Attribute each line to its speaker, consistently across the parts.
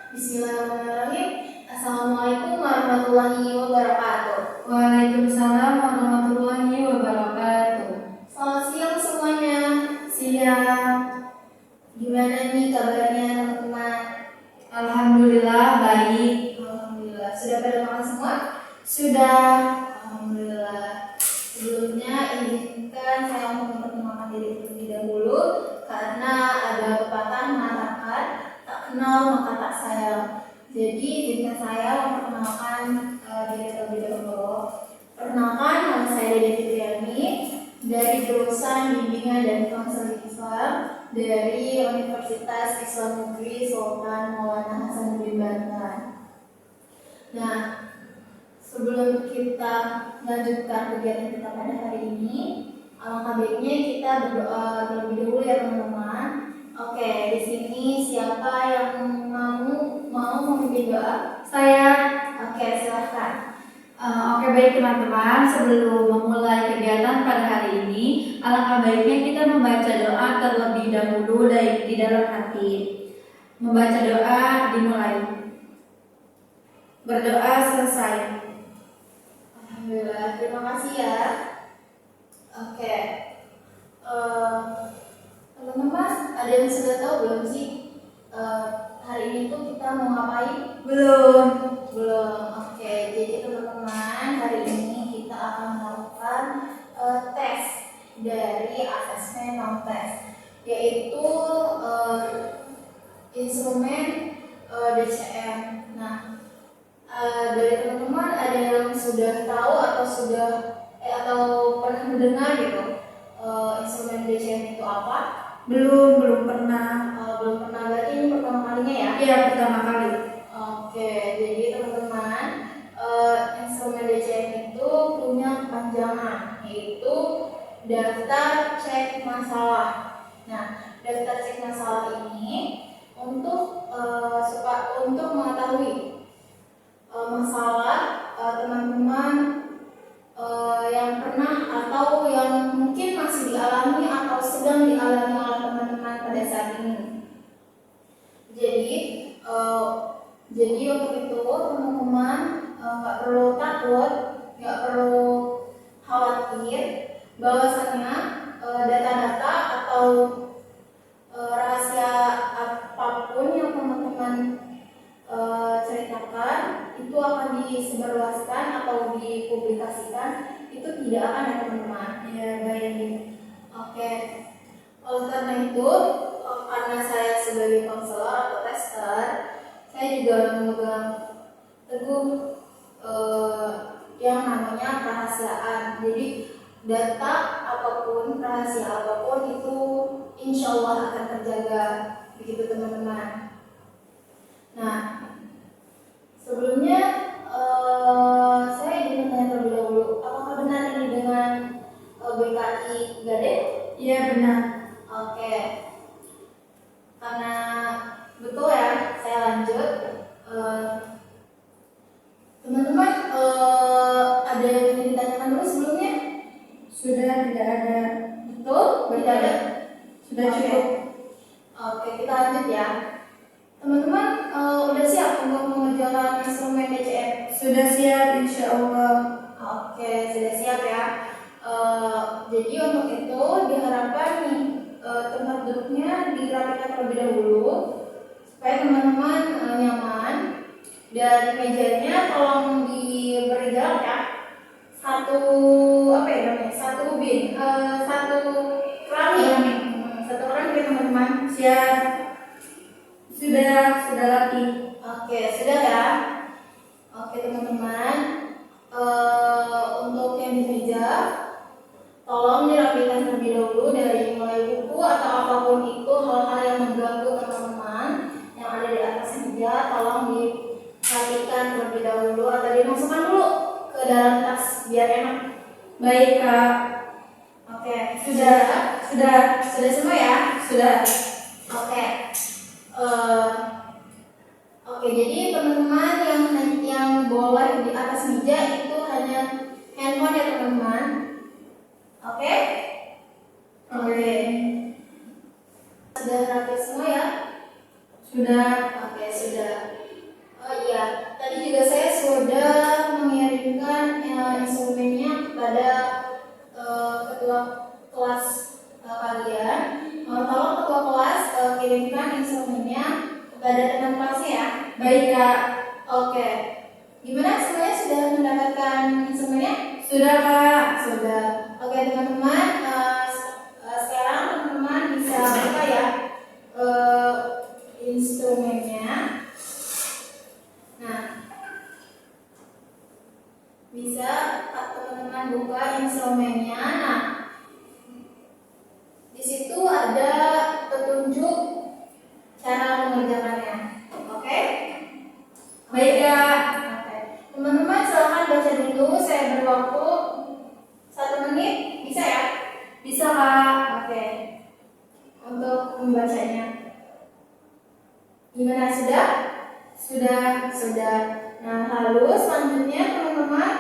Speaker 1: Bismillahirrahmanirrahim. Assalamualaikum warahmatullahi wabarakatuh.
Speaker 2: Waalaikumsalam warahmatullahi wabarakatuh.
Speaker 1: Selamat siang semuanya.
Speaker 2: Siang.
Speaker 1: Gimana nih kabarnya teman-teman?
Speaker 2: Alhamdulillah baik.
Speaker 1: Alhamdulillah. Sudah pada makan semua?
Speaker 2: Sudah.
Speaker 1: Alhamdulillah. Sebelumnya izinkan saya untuk memperkenalkan diri terlebih dahulu karena ada pepatah mengatakan tak kenal maka tak sayang. Jadi izinkan saya memperkenalkan diri terlebih dahulu. Perkenalkan, nama saya Dede Fitriani dari jurusan Bimbingan dan Konseling Islam dari Universitas Islam Negeri Sultan Maulana Hasanuddin Banten. Nah, sebelum kita melanjutkan kegiatan kita pada hari ini, alangkah baiknya kita berdoa terlebih dahulu ya teman-teman. Oke, di sini siapa yang mau memimpin doa?
Speaker 2: Saya.
Speaker 1: Oke, silahkan.
Speaker 2: Oke baik teman-teman, sebelum memulai kegiatan pada hari ini, alangkah baiknya kita membaca doa terlebih dahulu di dalam hati. Membaca doa dimulai. Berdoa selesai.
Speaker 1: Alhamdulillah, terima kasih ya. Oke, teman-teman, ada yang sudah tahu belum sih hari ini tuh kita mau ngapain?
Speaker 2: Belum.
Speaker 1: Oke, jadi teman-teman, hari ini kita akan melakukan tes dari asesmen non tes, yaitu instrumen DCM. Nah, dari teman-teman ada yang sudah tahu atau pernah mendengar gitu instrumen DCM itu apa?
Speaker 2: Belum pernah.
Speaker 1: Belum pernah, berarti ini pertama kalinya ya?
Speaker 2: Iya, pertama kali.
Speaker 1: Oke, jadi teman-teman, instrumen DCM itu punya kepanjangan, yaitu daftar cek masalah. Nah, daftar cek masalah ini untuk mengetahui masalah teman-teman yang pernah atau yang mungkin masih dialami atau sedang dialami oleh teman-teman pada saat ini. Jadi untuk itu teman-teman nggak perlu takut, nggak perlu khawatir bahwasanya data-data atau rahasia apapun yang teman-teman ceritakan itu akan disebarluaskan atau dipublikasikan, itu tidak akan ya teman-teman.
Speaker 2: Ya, baik.
Speaker 1: Oke. Oleh karena itu, karena saya sebagai konselor atau tester, saya juga memegang teguh yang namanya kerahasiaan. Jadi data apapun, rahasia apapun itu insya Allah akan terjaga, begitu teman-teman. Nah, sebelumnya saya ingin bertanya terlebih dahulu, apakah benar ini dengan BKI Gade?
Speaker 2: Iya benar.
Speaker 1: Oke, karena betul ya, saya lanjut. Teman-teman, ada yang ingin ditanyakan dulu sebelumnya?
Speaker 2: Sudah, tidak ada.
Speaker 1: Betul? Tidak ada?
Speaker 2: Sudah cukup.
Speaker 1: Oke, kita lanjut ya. Teman-teman, udah siap untuk mengerjakan instrumen DCM?
Speaker 2: Sudah siap insya Allah.
Speaker 1: Oke, sudah siap ya. Jadi untuk itu diharapkan nih tempat duduknya dirapikan terlebih dahulu supaya teman-teman nyaman, dan mejanya tolong diberi jarak ya. Satu keramik ya teman-teman.
Speaker 2: Siap. Sudah latih.
Speaker 1: Oke, sudah ya. Oke teman-teman, untuk yang di meja tolong dirapikan terlebih dahulu, dari mulai buku atau apapun itu, hal-hal yang mengganggu teman-teman yang ada di atas meja tolong dirapikan terlebih dahulu atau dimasukkan dulu ke dalam tas biar enak.
Speaker 2: Baik Kak.
Speaker 1: Oke,
Speaker 2: Sudah
Speaker 1: semua ya?
Speaker 2: Sudah.
Speaker 1: Oke. Oke, jadi teman-teman yang boleh di atas meja itu hanya handphone ya teman-teman. Oke? Oke. Sudah rapi semua ya?
Speaker 2: Sudah.
Speaker 1: Oke. Oke, sudah. Oh iya, tadi juga saya sudah mengirimkan instrumennya kepada ketua kelas kalian. Tolong ketua kelas kirimkan instrumennya kepada teman kelasnya ya.
Speaker 2: Baik Kak.
Speaker 1: Oke. Gimana semuanya sudah mendapatkan instrumennya?
Speaker 2: Sudah Kak.
Speaker 1: Sudah. Oke teman-teman, sekarang teman-teman bisa buka ya instrumennya. Nah, bisa teman-teman buka instrumennya. Nah, di situ ada petunjuk cara mengerjakannya. Oke?
Speaker 2: Baik Kak.
Speaker 1: Oke. Teman-teman silahkan baca dulu. Saya beri waktu 1 menit. Bisa ya?
Speaker 2: Bisa Kak.
Speaker 1: Oke. Untuk membacanya. Gimana, sudah? Sudah. Nah, lalu selanjutnya teman-teman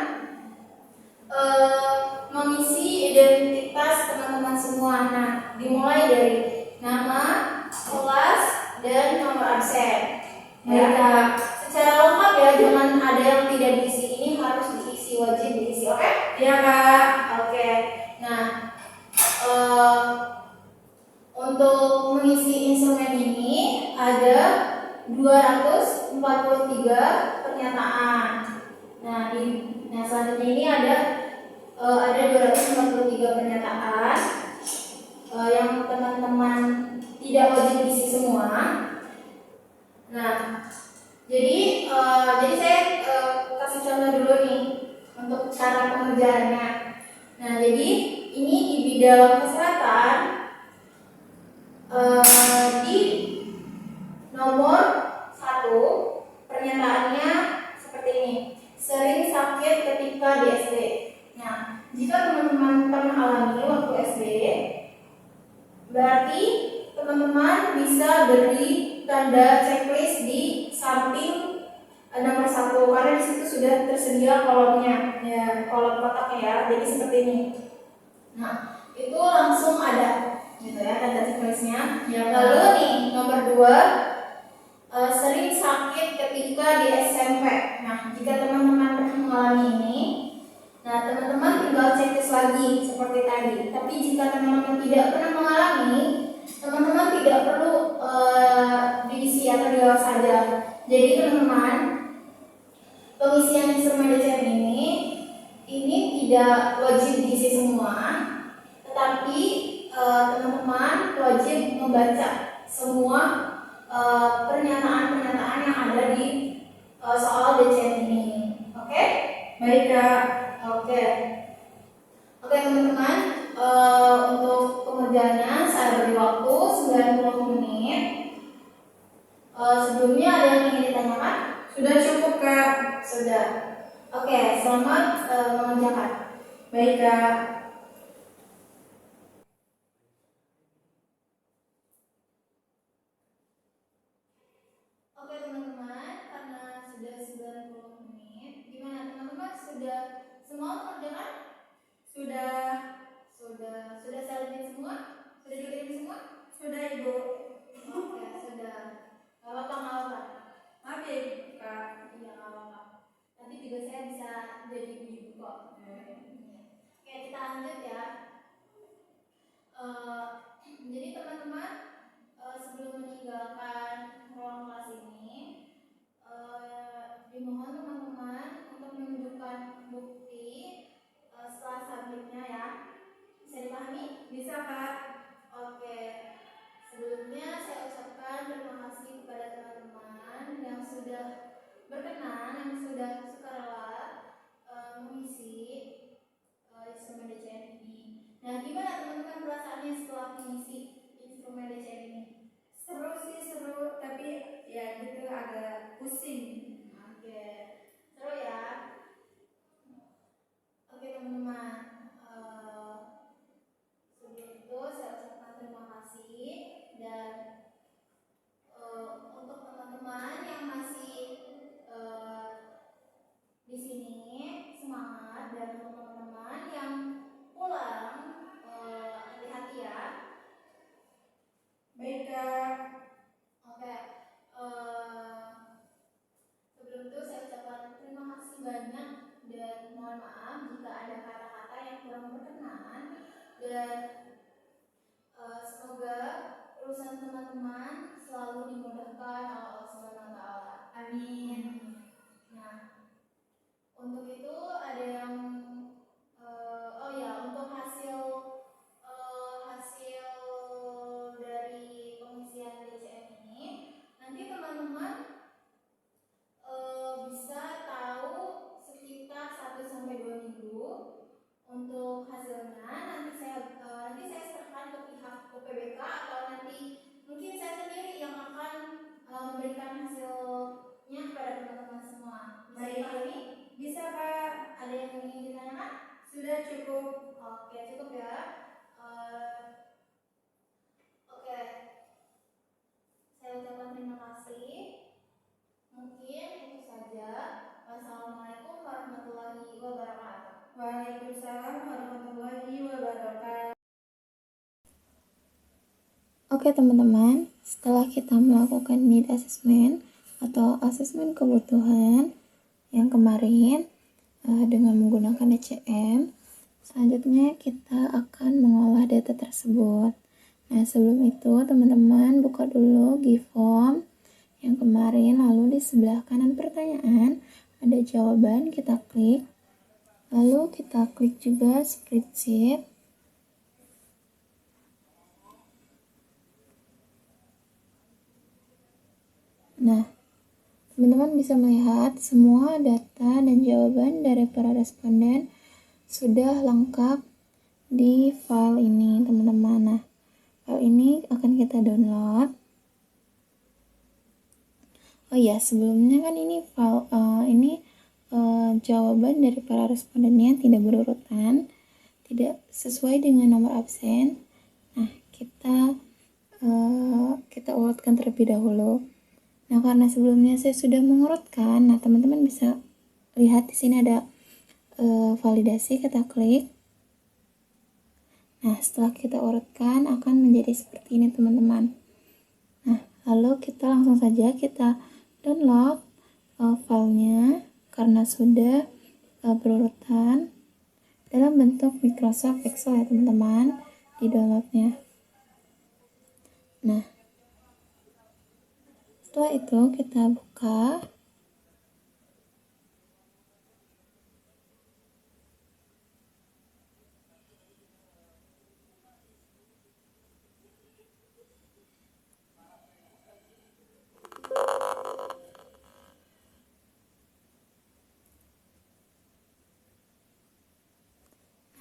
Speaker 1: mengisi identitas teman-teman semua. Nah, dimulai dari nama, kelas, dan nomor absen.
Speaker 2: Baik Kak.
Speaker 1: Secara lengkap ya, jangan ada yang tidak diisi. Ini harus diisi, wajib diisi, oke?
Speaker 2: Iya Kak.
Speaker 1: Oke. Nah, untuk mengisi instrumen ini ada 243 pernyataan. Nah, selanjutnya ini ada 243 pernyataan yang teman-teman tidak wajib isi semua. Nah, jadi saya kasih contoh dulu nih untuk cara pengerjaannya. Nah, jadi ini di bidang kesehatan di nomor 1 pernyataannya seperti ini. Sering sakit ketika di SD. Nah, jika teman-teman pernah alami waktu SD, berarti teman-teman bisa beri tanda checklist di samping nomor 1 karena di situ sudah tersedia kolomnya, ya, kolom kotaknya ya. Jadi seperti ini. Nah, itu langsung ada, gitu ya, tanda checklistnya.
Speaker 2: Ya,
Speaker 1: Lalu nih nomor 2, sering sakit ketika di SMP. Nah, jika teman-teman pernah mengalami ini, nah teman-teman tinggal checklist lagi seperti tadi. Tapi jika teman-teman tidak pernah mengalami, teman-teman tidak perlu diisi atau dijawab saja. Jadi teman-teman, pengisian instrumen DCM ini tidak wajib diisi semua, tetapi teman-teman wajib membaca semua pernyataan-pernyataan yang ada di soal DCM ini. Oke?
Speaker 2: Baik Kak.
Speaker 1: Oke teman-teman, untuk pengerjaannya saya beri waktu 90 menit. Sebelumnya ada yang ingin ditanyakan?
Speaker 2: Sudah cukup Kak.
Speaker 1: Sudah. Oke, selamat mengerjakan.
Speaker 2: Baik Kak.
Speaker 1: Oke teman-teman, karena sudah 90 menit, gimana teman-teman, sudah semua mengerjakan?
Speaker 2: Sudah.
Speaker 1: Sudah selesai semua? Sudah dikirim semua?
Speaker 2: Sudah Ibu.
Speaker 1: Oke, sudah. Gak apa-apa.
Speaker 2: Maaf ya Kak.
Speaker 1: Iya, gak apa-apa. Nanti juga saya bisa jadi ibu kok. Oke, kita lanjut ya. Jadi teman-teman, sebelum meninggalkan ruang kelas ini, dimohon teman-teman untuk menunjukkan bukti setelah submitnya ya. Bisa dipahami?
Speaker 2: Bisa Kak.
Speaker 1: Oke. Sebelumnya saya ucapkan terima kasih kepada teman-teman yang sudah berkenan, yang sudah sukarela mengisi instrumen DCM ini. Nah, gimana teman-teman perasaannya setelah mengisi instrumen DCM dan semoga urusan teman-teman selalu dimudahkan oleh Allah Subhanahu wa taala.
Speaker 2: Amin.
Speaker 1: Nah, untuk itu ada yang untuk hasil dari pengisian DCM ini nanti teman-teman bisa tahu sekitar 1-2 minggu untuk hasilnya. Nanti saya serahkan ke pihak UPBK atau nanti mungkin saya sendiri yang akan memberikan hasilnya kepada teman-teman semua. Bisa dipahami?
Speaker 2: Bisa, Kak.
Speaker 1: Ada yang ingin ditanyakan?
Speaker 2: Sudah cukup.
Speaker 1: Oke, cukup ya. Oke, saya ucapkan terima kasih. Mungkin itu saja. Wassalamualaikum warahmatullahi wabarakatuh.
Speaker 2: Waalaikumsalam warahmatullahi wabarakatuh.
Speaker 1: Oke teman-teman, setelah kita melakukan need assessment atau asesmen kebutuhan yang kemarin dengan menggunakan DCM, selanjutnya kita akan mengolah data tersebut. Nah, sebelum itu teman-teman buka dulu Giveform yang kemarin, lalu di sebelah kanan pertanyaan ada jawaban, kita klik. Lalu kita klik juga spreadsheet. Nah, teman-teman bisa melihat semua data dan jawaban dari para responden sudah lengkap di file ini, teman-teman. Nah, file ini akan kita download. Oh iya, sebelumnya kan ini file jawaban dari para respondennya tidak berurutan, tidak sesuai dengan nomor absen. Nah, kita urutkan terlebih dahulu. Nah, karena sebelumnya saya sudah mengurutkan, nah teman-teman bisa lihat di sini ada validasi, kita klik. Nah, setelah kita urutkan akan menjadi seperti ini, teman-teman. Nah, lalu kita langsung saja kita download filenya karena sudah berurutan dalam bentuk Microsoft Excel ya, teman-teman, di downloadnya. Nah, setelah itu kita buka.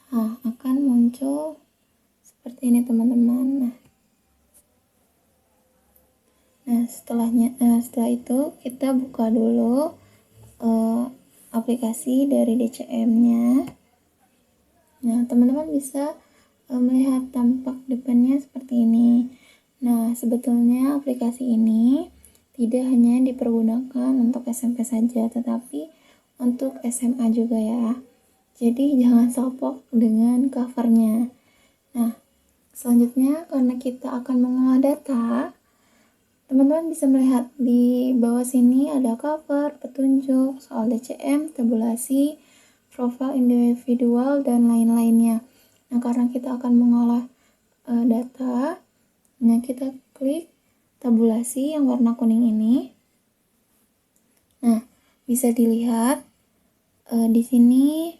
Speaker 1: Nah, akan muncul seperti ini, teman-teman. Nah, setelah itu kita buka dulu aplikasi dari DCM-nya. Nah, teman-teman bisa melihat tampak depannya seperti ini. Nah, sebetulnya aplikasi ini tidak hanya dipergunakan untuk SMP saja, tetapi untuk SMA juga ya. Jadi jangan salpok dengan covernya. Nah, selanjutnya karena kita akan mengolah data, teman-teman bisa melihat di bawah sini ada cover, petunjuk, soal DCM, tabulasi, profil individual, dan lain-lainnya. Nah, karena kita akan mengolah data, nah kita klik tabulasi yang warna kuning ini. Nah, bisa dilihat di sini,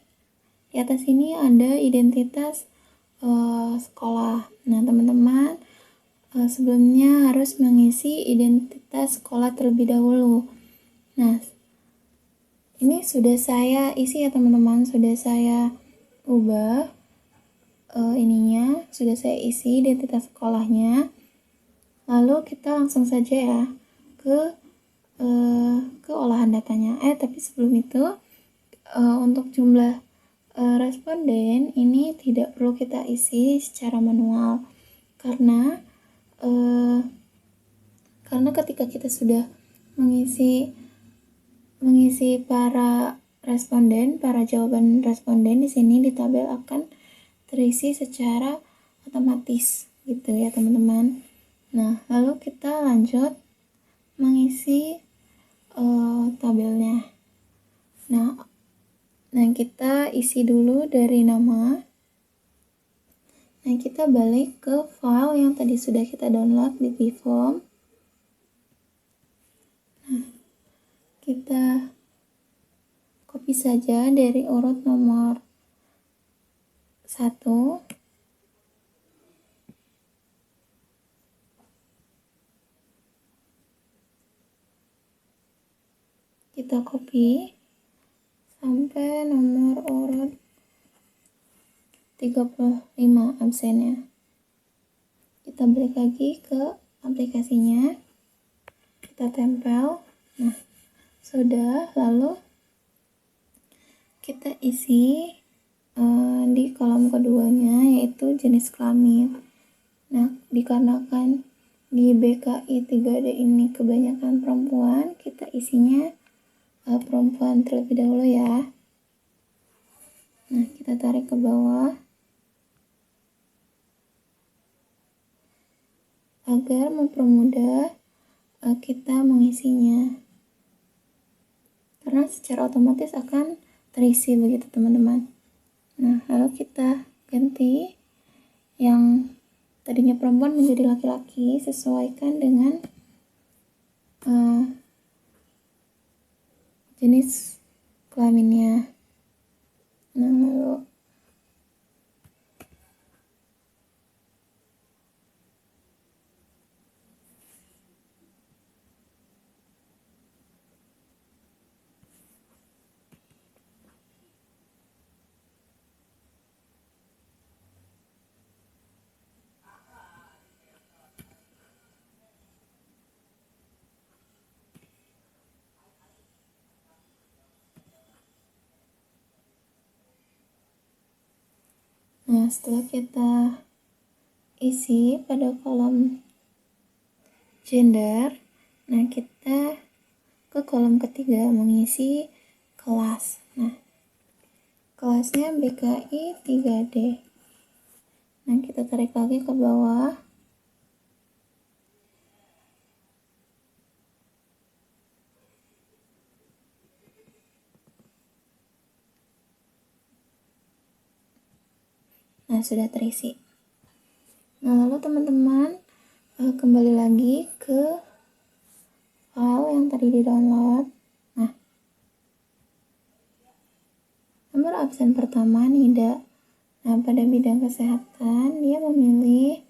Speaker 1: di atas ini ada identitas sekolah. Nah, teman-teman sebelumnya harus mengisi identitas sekolah terlebih dahulu. Nah, ini sudah saya isi ya, teman-teman, sudah saya ubah sudah saya isi identitas sekolahnya. Lalu kita langsung saja ya ke olahan datanya. Tapi sebelum itu untuk jumlah responden ini tidak perlu kita isi secara manual karena ketika kita sudah mengisi para jawaban responden, di sini di tabel akan terisi secara otomatis gitu ya, teman-teman. Nah, lalu kita lanjut mengisi tabelnya. Nah, kita isi dulu dari nama. Nah, kita balik ke file yang tadi sudah kita download di Vform. Nah, kita copy saja dari urut nomor 1. Kita copy sampai nomor urut 35 absennya. Kita balik lagi ke aplikasinya, kita tempel. Nah, sudah. Lalu kita isi di kolom keduanya, yaitu jenis kelamin. Nah, dikarenakan di BKI 3D ini kebanyakan perempuan, kita isinya perempuan terlebih dahulu ya. Nah, kita tarik ke bawah agar mempermudah kita mengisinya, karena secara otomatis akan terisi begitu teman-teman. Nah, lalu kita ganti yang tadinya perempuan menjadi laki-laki, sesuaikan dengan jenis kelaminnya. Nah, lalu setelah kita isi pada kolom gender, nah kita ke kolom ketiga mengisi kelas. Nah, kelasnya BKI 3D. Nah, kita tarik lagi ke bawah. Nah, sudah terisi. Nah, lalu teman-teman kembali lagi ke file yang tadi di-download. Nah, nomor absen pertama Nida. Nah, pada bidang kesehatan dia memilih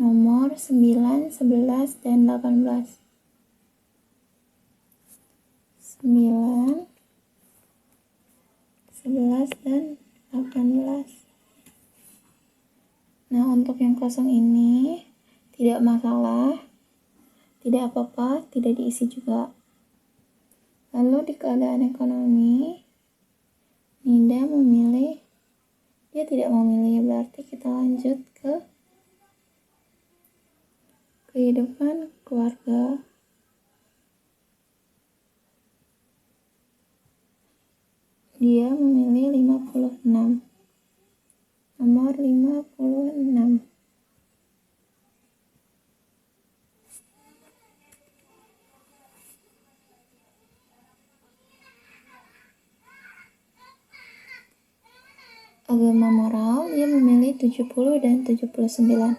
Speaker 1: nomor 9, 11, dan 18. 9, 11, dan 18. Nah, untuk yang kosong ini tidak masalah, tidak apa-apa, tidak diisi juga. Lalu di keadaan ekonomi, Nida memilih, dia tidak memilih, berarti kita lanjut ke kehidupan keluarga. Dia memilih 56. Nomor 56. Agama moral, dia memilih 70 dan 79.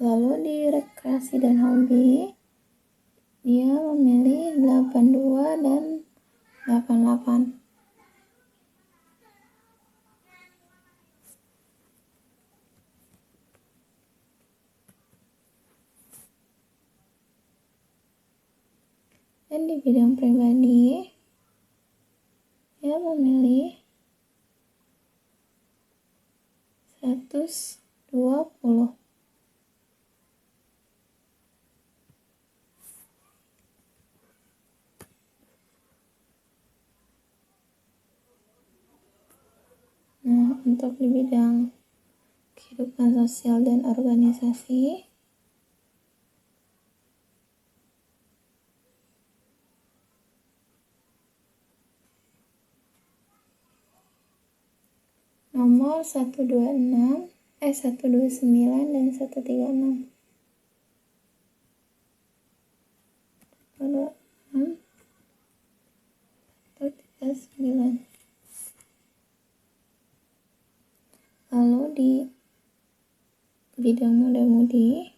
Speaker 1: Lalu di rekreasi dan hobi, dia memilih 82 dan 88. Dan di bidang pribadi, dia memilih 120. Nah, untuk di bidang kehidupan sosial dan organisasi, nomor 129 dan 136. 126, 139. Lalu di bidang muda-mudi,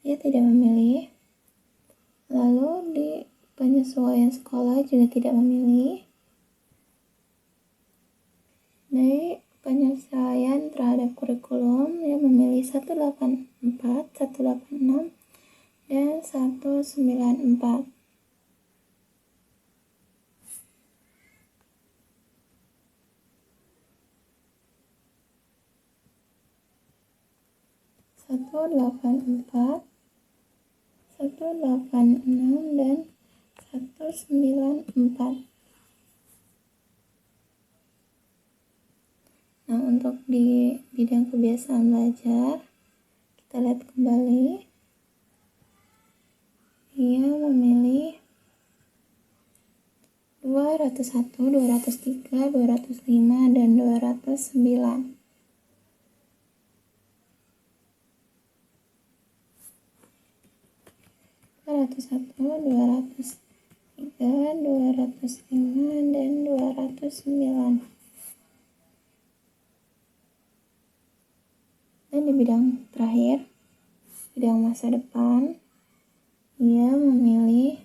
Speaker 1: dia tidak memilih. Lalu di penyesuaian sekolah juga tidak memilih. Dari penyesuaian terhadap kurikulum, dia memilih 184, 186, dan 194. Satu delapan empat, 186, dan 194. Nah, untuk di bidang kebiasaan belajar, kita lihat kembali. Dia memilih 201, 203, 205, dan 209. 201, 203, 205, dan 209. Dan di bidang terakhir, bidang masa depan, ia memilih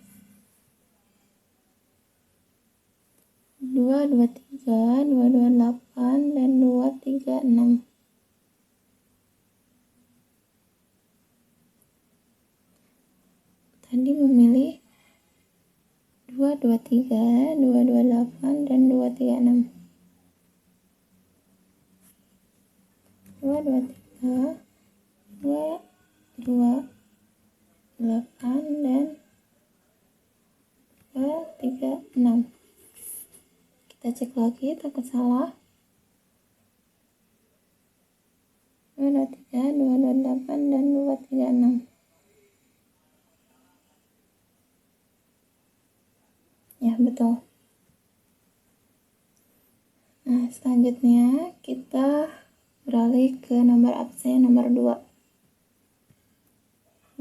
Speaker 1: 223, 228, dan 236. Tadi memilih 223, 228, dan 236. 223, 228, dan 236. Kita cek lagi takut salah. 223, 228, dan 236. Ya, betul. Nah, selanjutnya kita beralih ke nomor absen nomor 2.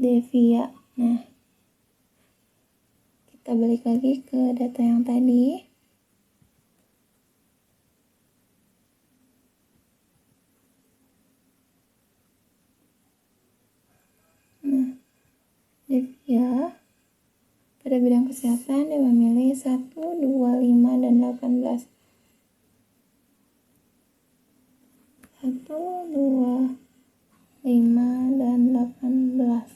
Speaker 1: Devia. Nah, kita balik lagi ke data yang tadi. Nah, Devia pada bidang kesehatan dia memilih 1, 2, 5, dan 18. 1, 2, 5, dan 18.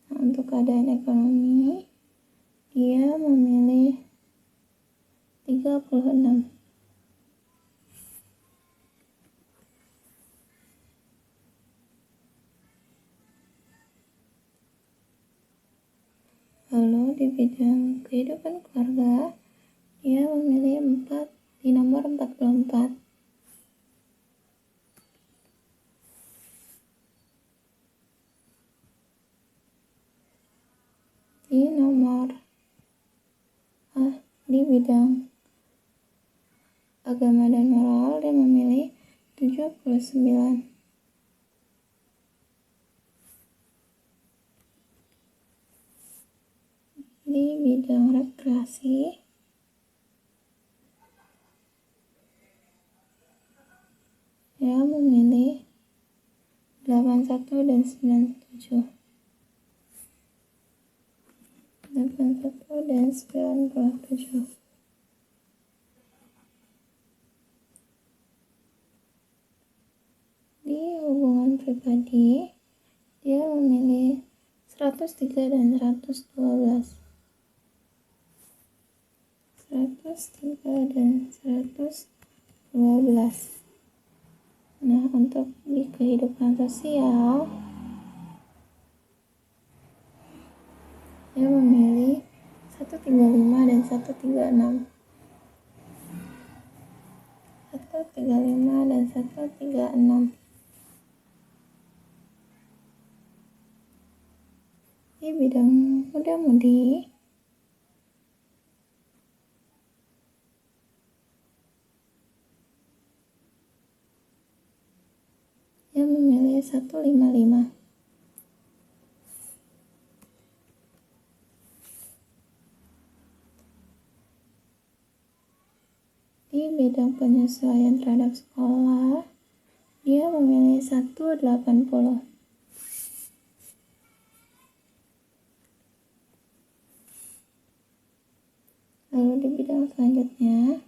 Speaker 1: Nah, untuk keadaan ekonomi, dia memilih 36. Lalu di bidang kehidupan keluarga, dia memilih 4 di nomor 44. Di bidang agama dan moral, dia memilih 79. Di bidang rekreasi, dia memilih 81 dan 97. 81 dan 97. Di hubungan pribadi, dia memilih 103 dan 112. 103 dan 112. Nah, untuk di kehidupan sosial, dia memilih 135 dan 136. 135 dan 136. Di bidang muda-mudi, memilih 155. Di bidang penyesuaian terhadap sekolah, dia memilih 180. Lalu di bidang selanjutnya,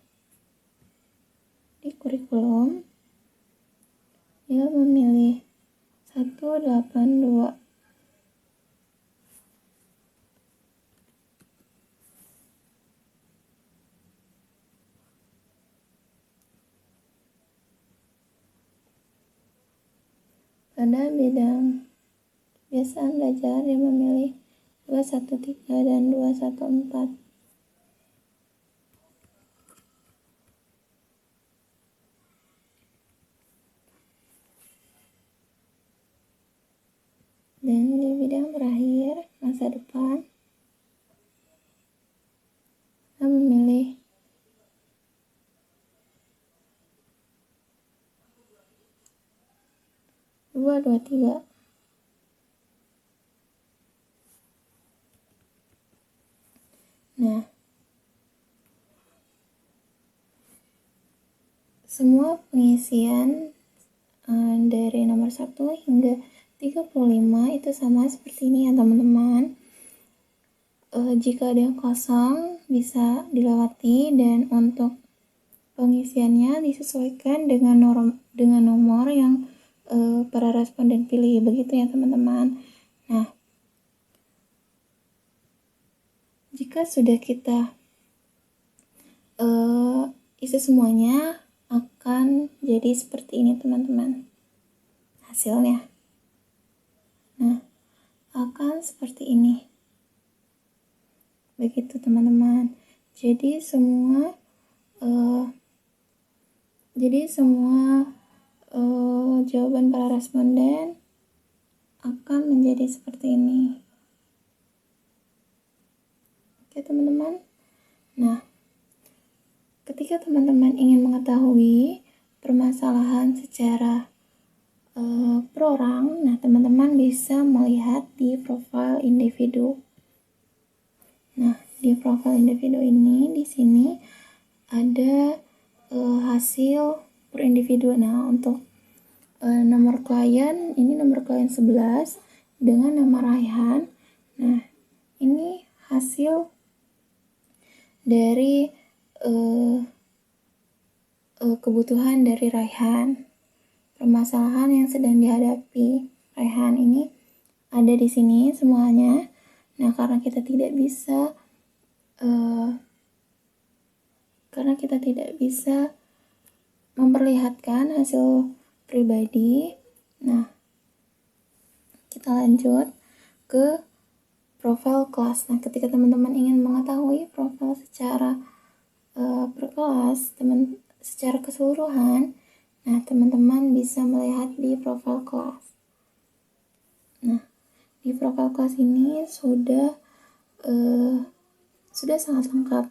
Speaker 1: di kurikulum, dia memilih 182. Pada bidang kebiasaan belajar, dia memilih 213 dan 214. Dan di bidang terakhir, masa depan, kita memilih 223. Nah, semua pengisian dari nomor 1 hingga 35 itu sama seperti ini ya teman-teman. Jika ada yang kosong bisa dilewati, dan untuk pengisiannya disesuaikan dengan nomor yang para responden pilih, begitu ya teman-teman. Nah, jika sudah kita isi semuanya, akan jadi seperti ini teman-teman hasilnya. Nah, akan seperti ini, begitu teman-teman. Jadi semua jawaban para responden akan menjadi seperti ini. Oke teman-teman. Nah, ketika teman-teman ingin mengetahui permasalahan secara per orang, nah teman-teman bisa melihat di profil individu. Nah, di profil individu ini, di sini ada hasil per individu. Nah, untuk nomor klien, ini nomor klien 11 dengan nama Raihan. Nah, ini hasil dari kebutuhan dari Raihan. Permasalahan yang sedang dihadapi Raihan ini ada di sini semuanya. Nah, karena kita tidak bisa memperlihatkan hasil pribadi, nah kita lanjut ke profil kelas. Nah, ketika teman-teman ingin mengetahui profil secara per kelas, secara keseluruhan, nah teman-teman bisa melihat di profil kelas. Nah, di profil kelas ini sudah sangat lengkap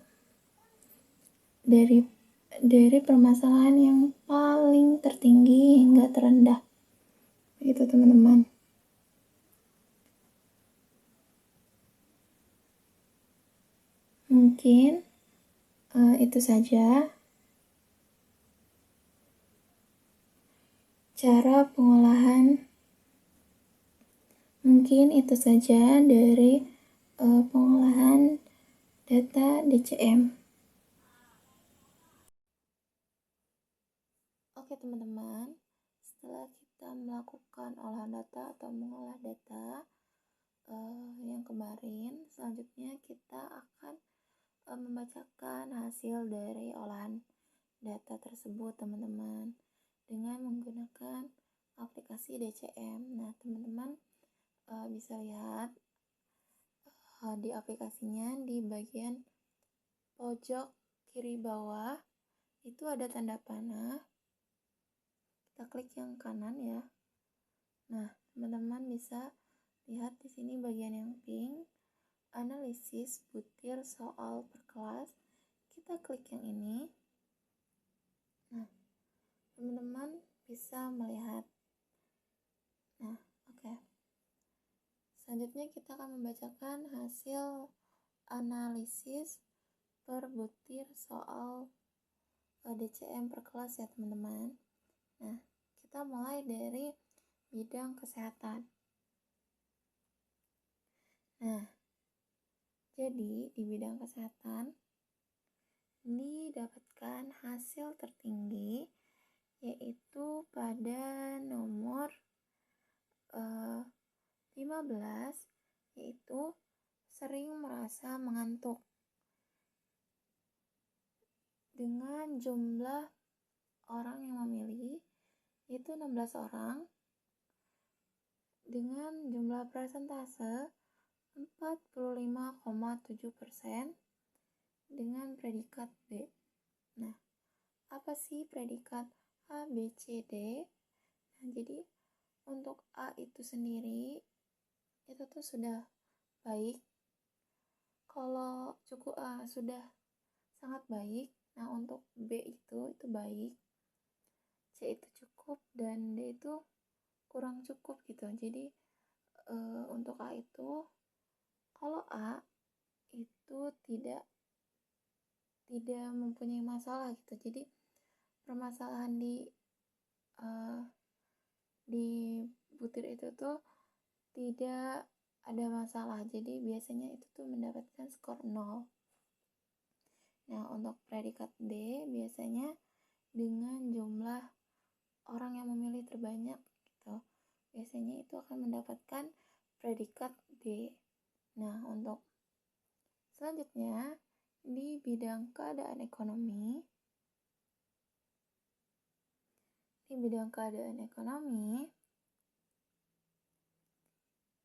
Speaker 1: dari permasalahan yang paling tertinggi hingga terendah, begitu teman-teman. Mungkin itu saja cara pengolahan. Mungkin itu saja dari pengolahan data DCM. Oke teman-teman, setelah kita melakukan olahan data atau mengolah data yang kemarin, selanjutnya kita akan membacakan hasil dari olahan data tersebut teman-teman, dengan menggunakan aplikasi DCM. Nah, teman-teman bisa lihat di aplikasinya, di bagian pojok kiri bawah itu ada tanda panah. Kita klik yang kanan ya. Nah, teman-teman bisa lihat di sini bagian yang pink, analisis butir soal per kelas. Kita klik yang ini. Nah, teman-teman bisa melihat Nah, oke. Selanjutnya kita akan membacakan hasil analisis per butir soal DCM per kelas ya teman-teman. Nah, kita mulai dari bidang kesehatan. Nah, jadi di bidang kesehatan didapatkan hasil tertinggi yaitu pada nomor 15, yaitu sering merasa mengantuk. Dengan jumlah orang yang memilih yaitu 16 orang dengan jumlah persentase 45,7% dengan predikat D. Nah, apa sih predikat A, B, C, D? Nah, jadi untuk A itu sendiri itu tuh sudah baik. Kalau cukup A sudah sangat baik. Nah, untuk B itu baik. C itu cukup dan D itu kurang cukup gitu. Jadi untuk A itu, kalau A itu tidak mempunyai masalah gitu. Jadi permasalahan di butir itu tuh tidak ada masalah. Jadi biasanya itu tuh mendapatkan skor 0. Nah, untuk predikat D biasanya dengan jumlah orang yang memilih terbanyak gitu. Biasanya itu akan mendapatkan predikat D. Nah, untuk selanjutnya di bidang keadaan ekonomi.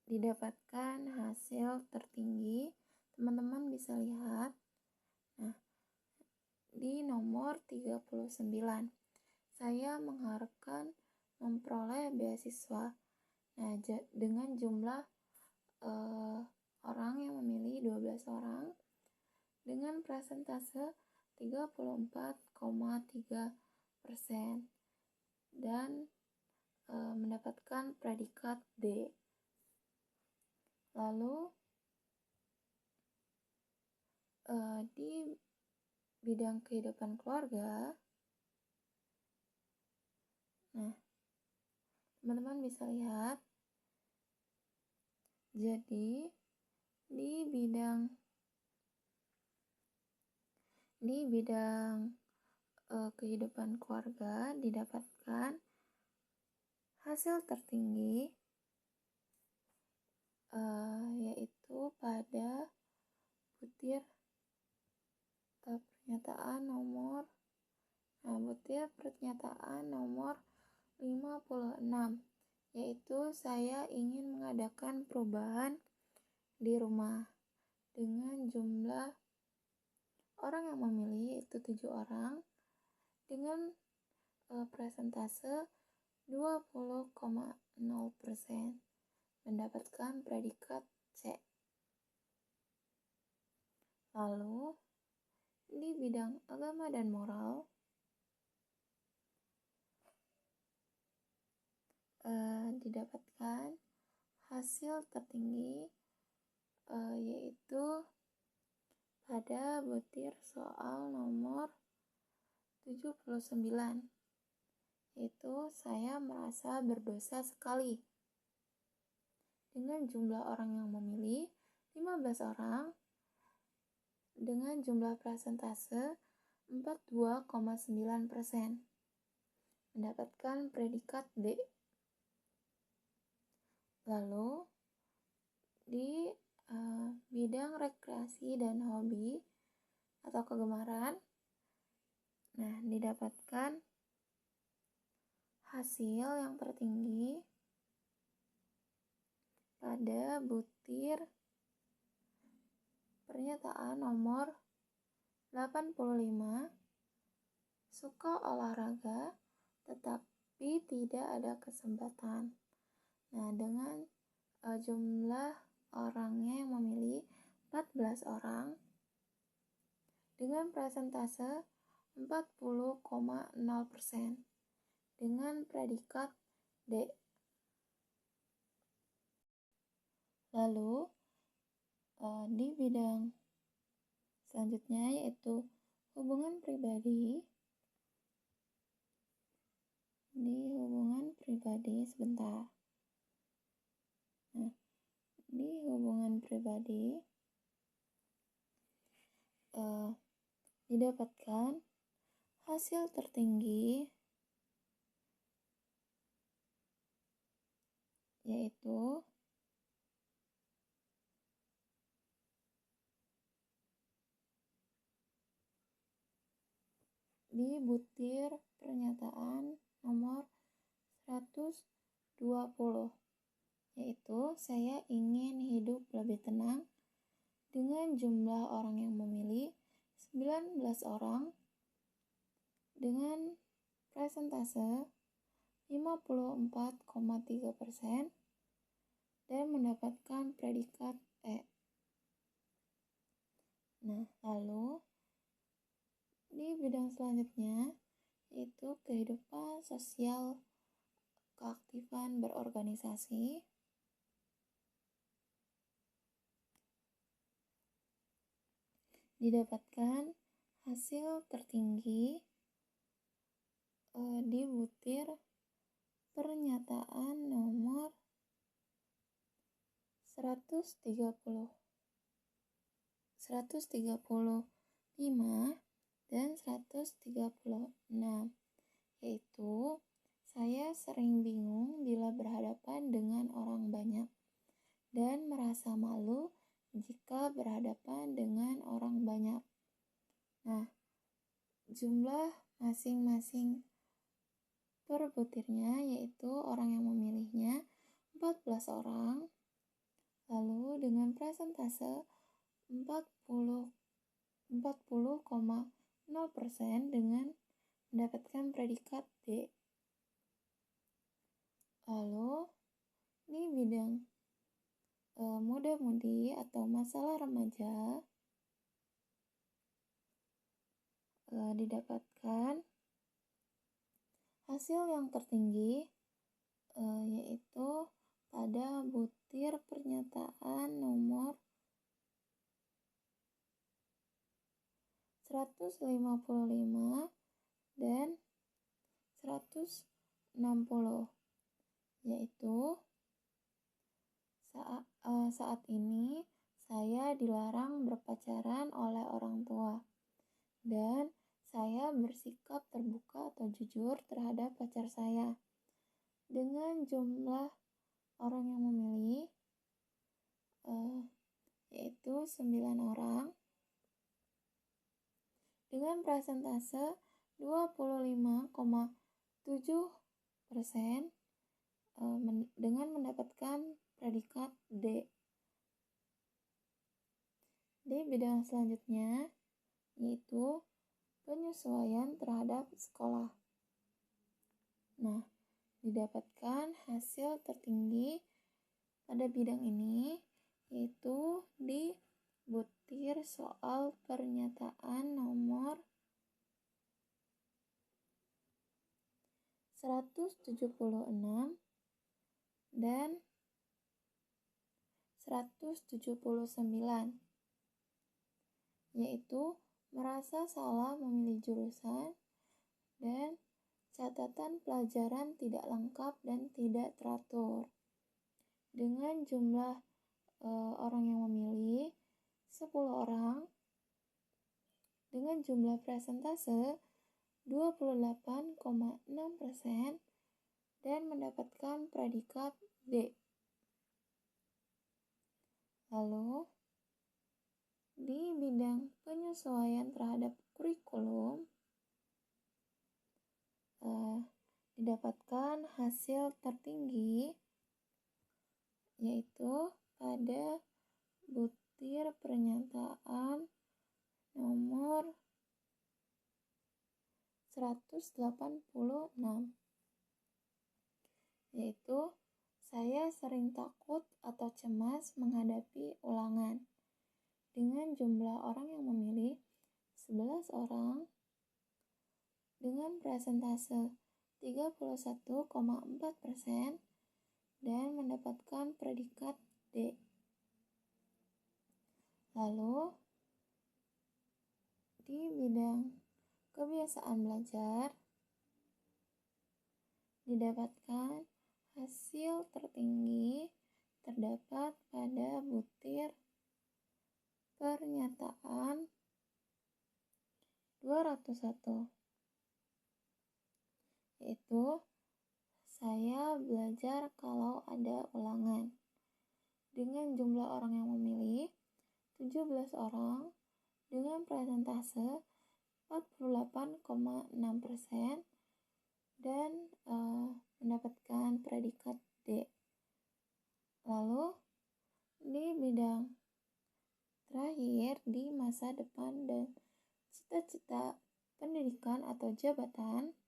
Speaker 1: Didapatkan hasil tertinggi. Teman-teman bisa lihat. Nah, di nomor 39. Saya mengharapkan memperoleh beasiswa. Nah, dengan jumlah orang yang memilih 12 orang dengan persentase 34,3% dan mendapatkan predikat D. Lalu di bidang kehidupan keluarga, nah teman-teman bisa lihat, jadi di bidang kehidupan keluarga didapatkan hasil tertinggi yaitu pada butir pernyataan nomor 56, yaitu saya ingin mengadakan perubahan di rumah. Dengan jumlah orang yang memilih itu 7 orang dengan persentase 20,0% mendapatkan predikat C. Lalu di bidang agama dan moral didapatkan hasil tertinggi yaitu pada butir soal nomor 79, yaitu saya merasa berdosa sekali. Dengan jumlah orang yang memilih 15 orang dengan jumlah persentase 42,9% mendapatkan predikat D. Lalu di bidang rekreasi dan hobi atau kegemaran, nah didapatkan hasil yang tertinggi pada butir pernyataan nomor 85, suka olahraga tetapi tidak ada kesempatan. Nah, dengan jumlah orangnya yang memilih 14 orang dengan persentase 40,0% dengan predikat D. Lalu di bidang selanjutnya yaitu hubungan pribadi. Di hubungan pribadi sebentar. Nah, di hubungan pribadi didapatkan hasil tertinggi yaitu di butir pernyataan nomor 120, yaitu saya ingin hidup lebih tenang dengan jumlah orang yang memilih 19 orang dengan persentase 54,3% dan mendapatkan predikat E. Nah, lalu di bidang selanjutnya yaitu kehidupan sosial, keaktifan berorganisasi. Didapatkan hasil tertinggi di butir pernyataan nomor 135 dan 136, yaitu saya sering bingung bila berhadapan dengan orang banyak dan merasa malu jika berhadapan dengan orang banyak. Nah, jumlah masing-masing per butirnya yaitu orang yang memilihnya 14 orang, lalu dengan persentase 40,0% dengan mendapatkan predikat D. Lalu di bidang muda-mudi atau masalah remaja didapatkan hasil yang tertinggi yaitu pada butir pernyataan nomor 155 dan 160, yaitu saat ini saya dilarang berpacaran oleh orang tua dan saya bersikap terbuka atau jujur terhadap pacar saya dengan jumlah orang yang memilih yaitu 9 orang dengan persentase 25,7% dengan mendapatkan predikat D. Di bidang selanjutnya yaitu penyesuaian terhadap sekolah. Nah, didapatkan hasil tertinggi pada bidang ini yaitu di butir soal pernyataan nomor 176 dan 179, yaitu merasa salah memilih jurusan dan catatan pelajaran tidak lengkap dan tidak teratur. Dengan jumlah orang yang memilih 10 orang dengan jumlah persentase 28,6% dan mendapatkan predikat D. Lalu di bidang penyesuaian terhadap kurikulum didapatkan hasil tertinggi yaitu pada butir pernyataan nomor 186, yaitu saya sering takut atau cemas menghadapi ulangan dengan jumlah orang yang memilih 11 orang dengan persentase 31,4% dan mendapatkan predikat D. Lalu di bidang kebiasaan belajar didapatkan hasil tertinggi terdapat pada butir pernyataan 201, yaitu saya belajar kalau ada ulangan. Dengan jumlah orang yang memilih 17 orang dengan persentase 48,6% dan mendapatkan predikat D. Lalu di bidang terakhir di masa depan dan cita-cita pendidikan atau jabatan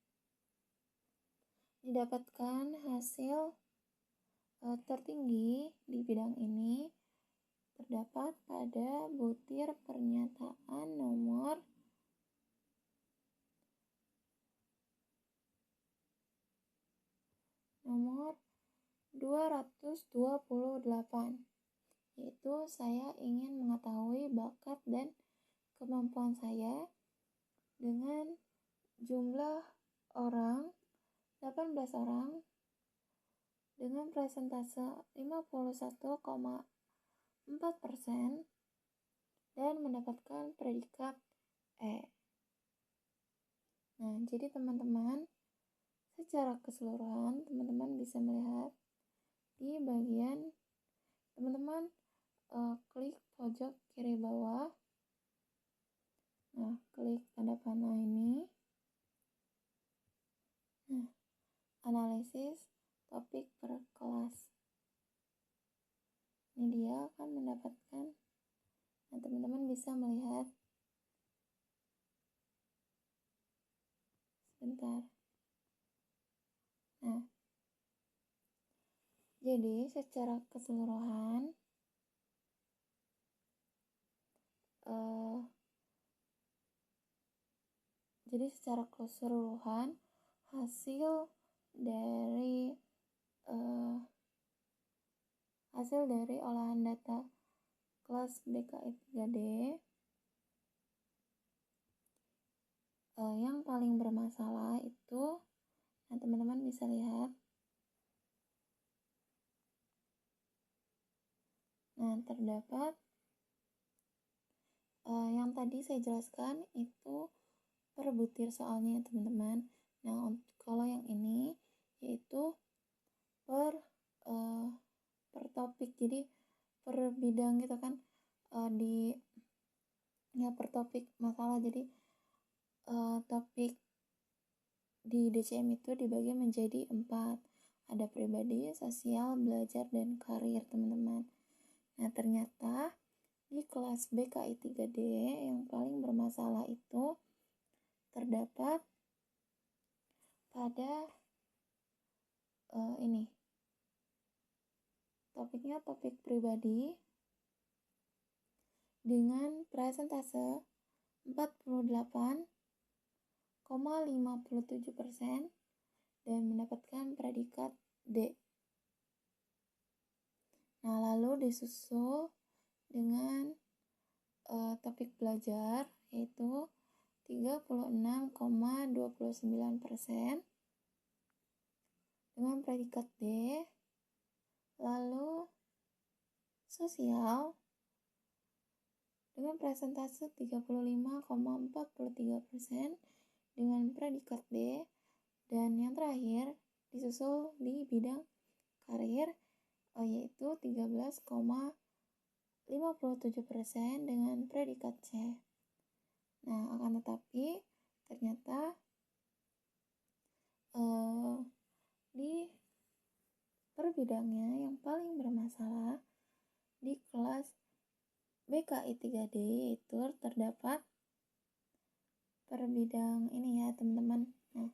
Speaker 1: didapatkan hasil tertinggi di bidang ini terdapat pada butir pernyataan nomor 228, yaitu saya ingin mengetahui bakat dan kemampuan saya dengan jumlah orang 18 orang dengan presentase 51,4% dan mendapatkan predikat E. Nah, jadi teman-teman, secara keseluruhan teman-teman bisa melihat di bagian teman-teman klik pojok kiri bawah. Nah, klik tanda panah ini. Nah, analisis topik per kelas. Ini dia akan mendapatkan. Nah, teman-teman bisa melihat. Sebentar. Nah, jadi secara keseluruhan hasil dari olahan data kelas BKI 3D yang paling bermasalah itu, nah teman-teman bisa lihat. Nah, terdapat yang tadi saya jelaskan itu per butir soalnya ya teman-teman. Nah, kalau yang ini yaitu per topik, jadi per bidang gitu kan, per topik masalah. Jadi topik di DCM itu dibagi menjadi 4, ada pribadi, sosial, belajar, dan karir teman-teman. Nah, ternyata di kelas BKI 3D yang paling bermasalah itu terdapat pada ini. Topiknya topik pribadi dengan presentase 48,57% dan mendapatkan predikat D. Nah, lalu disusul dengan topik belajar yaitu 36,29% dengan predikat D. Lalu sosial dengan presentase 35,43% dengan predikat D. Dan yang terakhir disusul di bidang karir yaitu 13,57% dengan predikat C. Nah, akan tetapi ternyata di per bidangnya yang paling bermasalah di kelas BKI 3D itu terdapat per bidang ini ya teman-teman. Nah,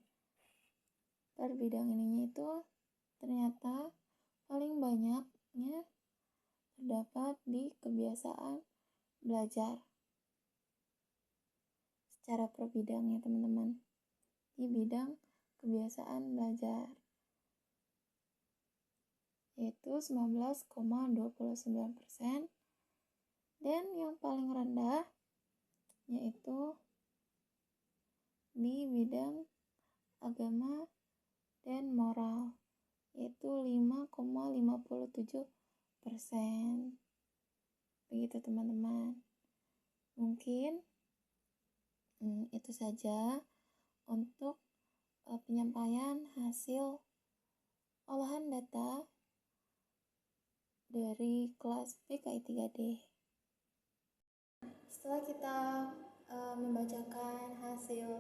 Speaker 1: per bidang ininya itu ternyata paling banyaknya terdapat di kebiasaan belajar secara per bidangnya teman-teman, di bidang kebiasaan belajar yaitu 19,29%. Dan yang paling rendah yaitu di bidang agama dan moral, yaitu 5,57%. Begitu teman-teman. Mungkin itu saja untuk penyampaian hasil olahan data dari kelas PKI 3D. Setelah kita membacakan hasil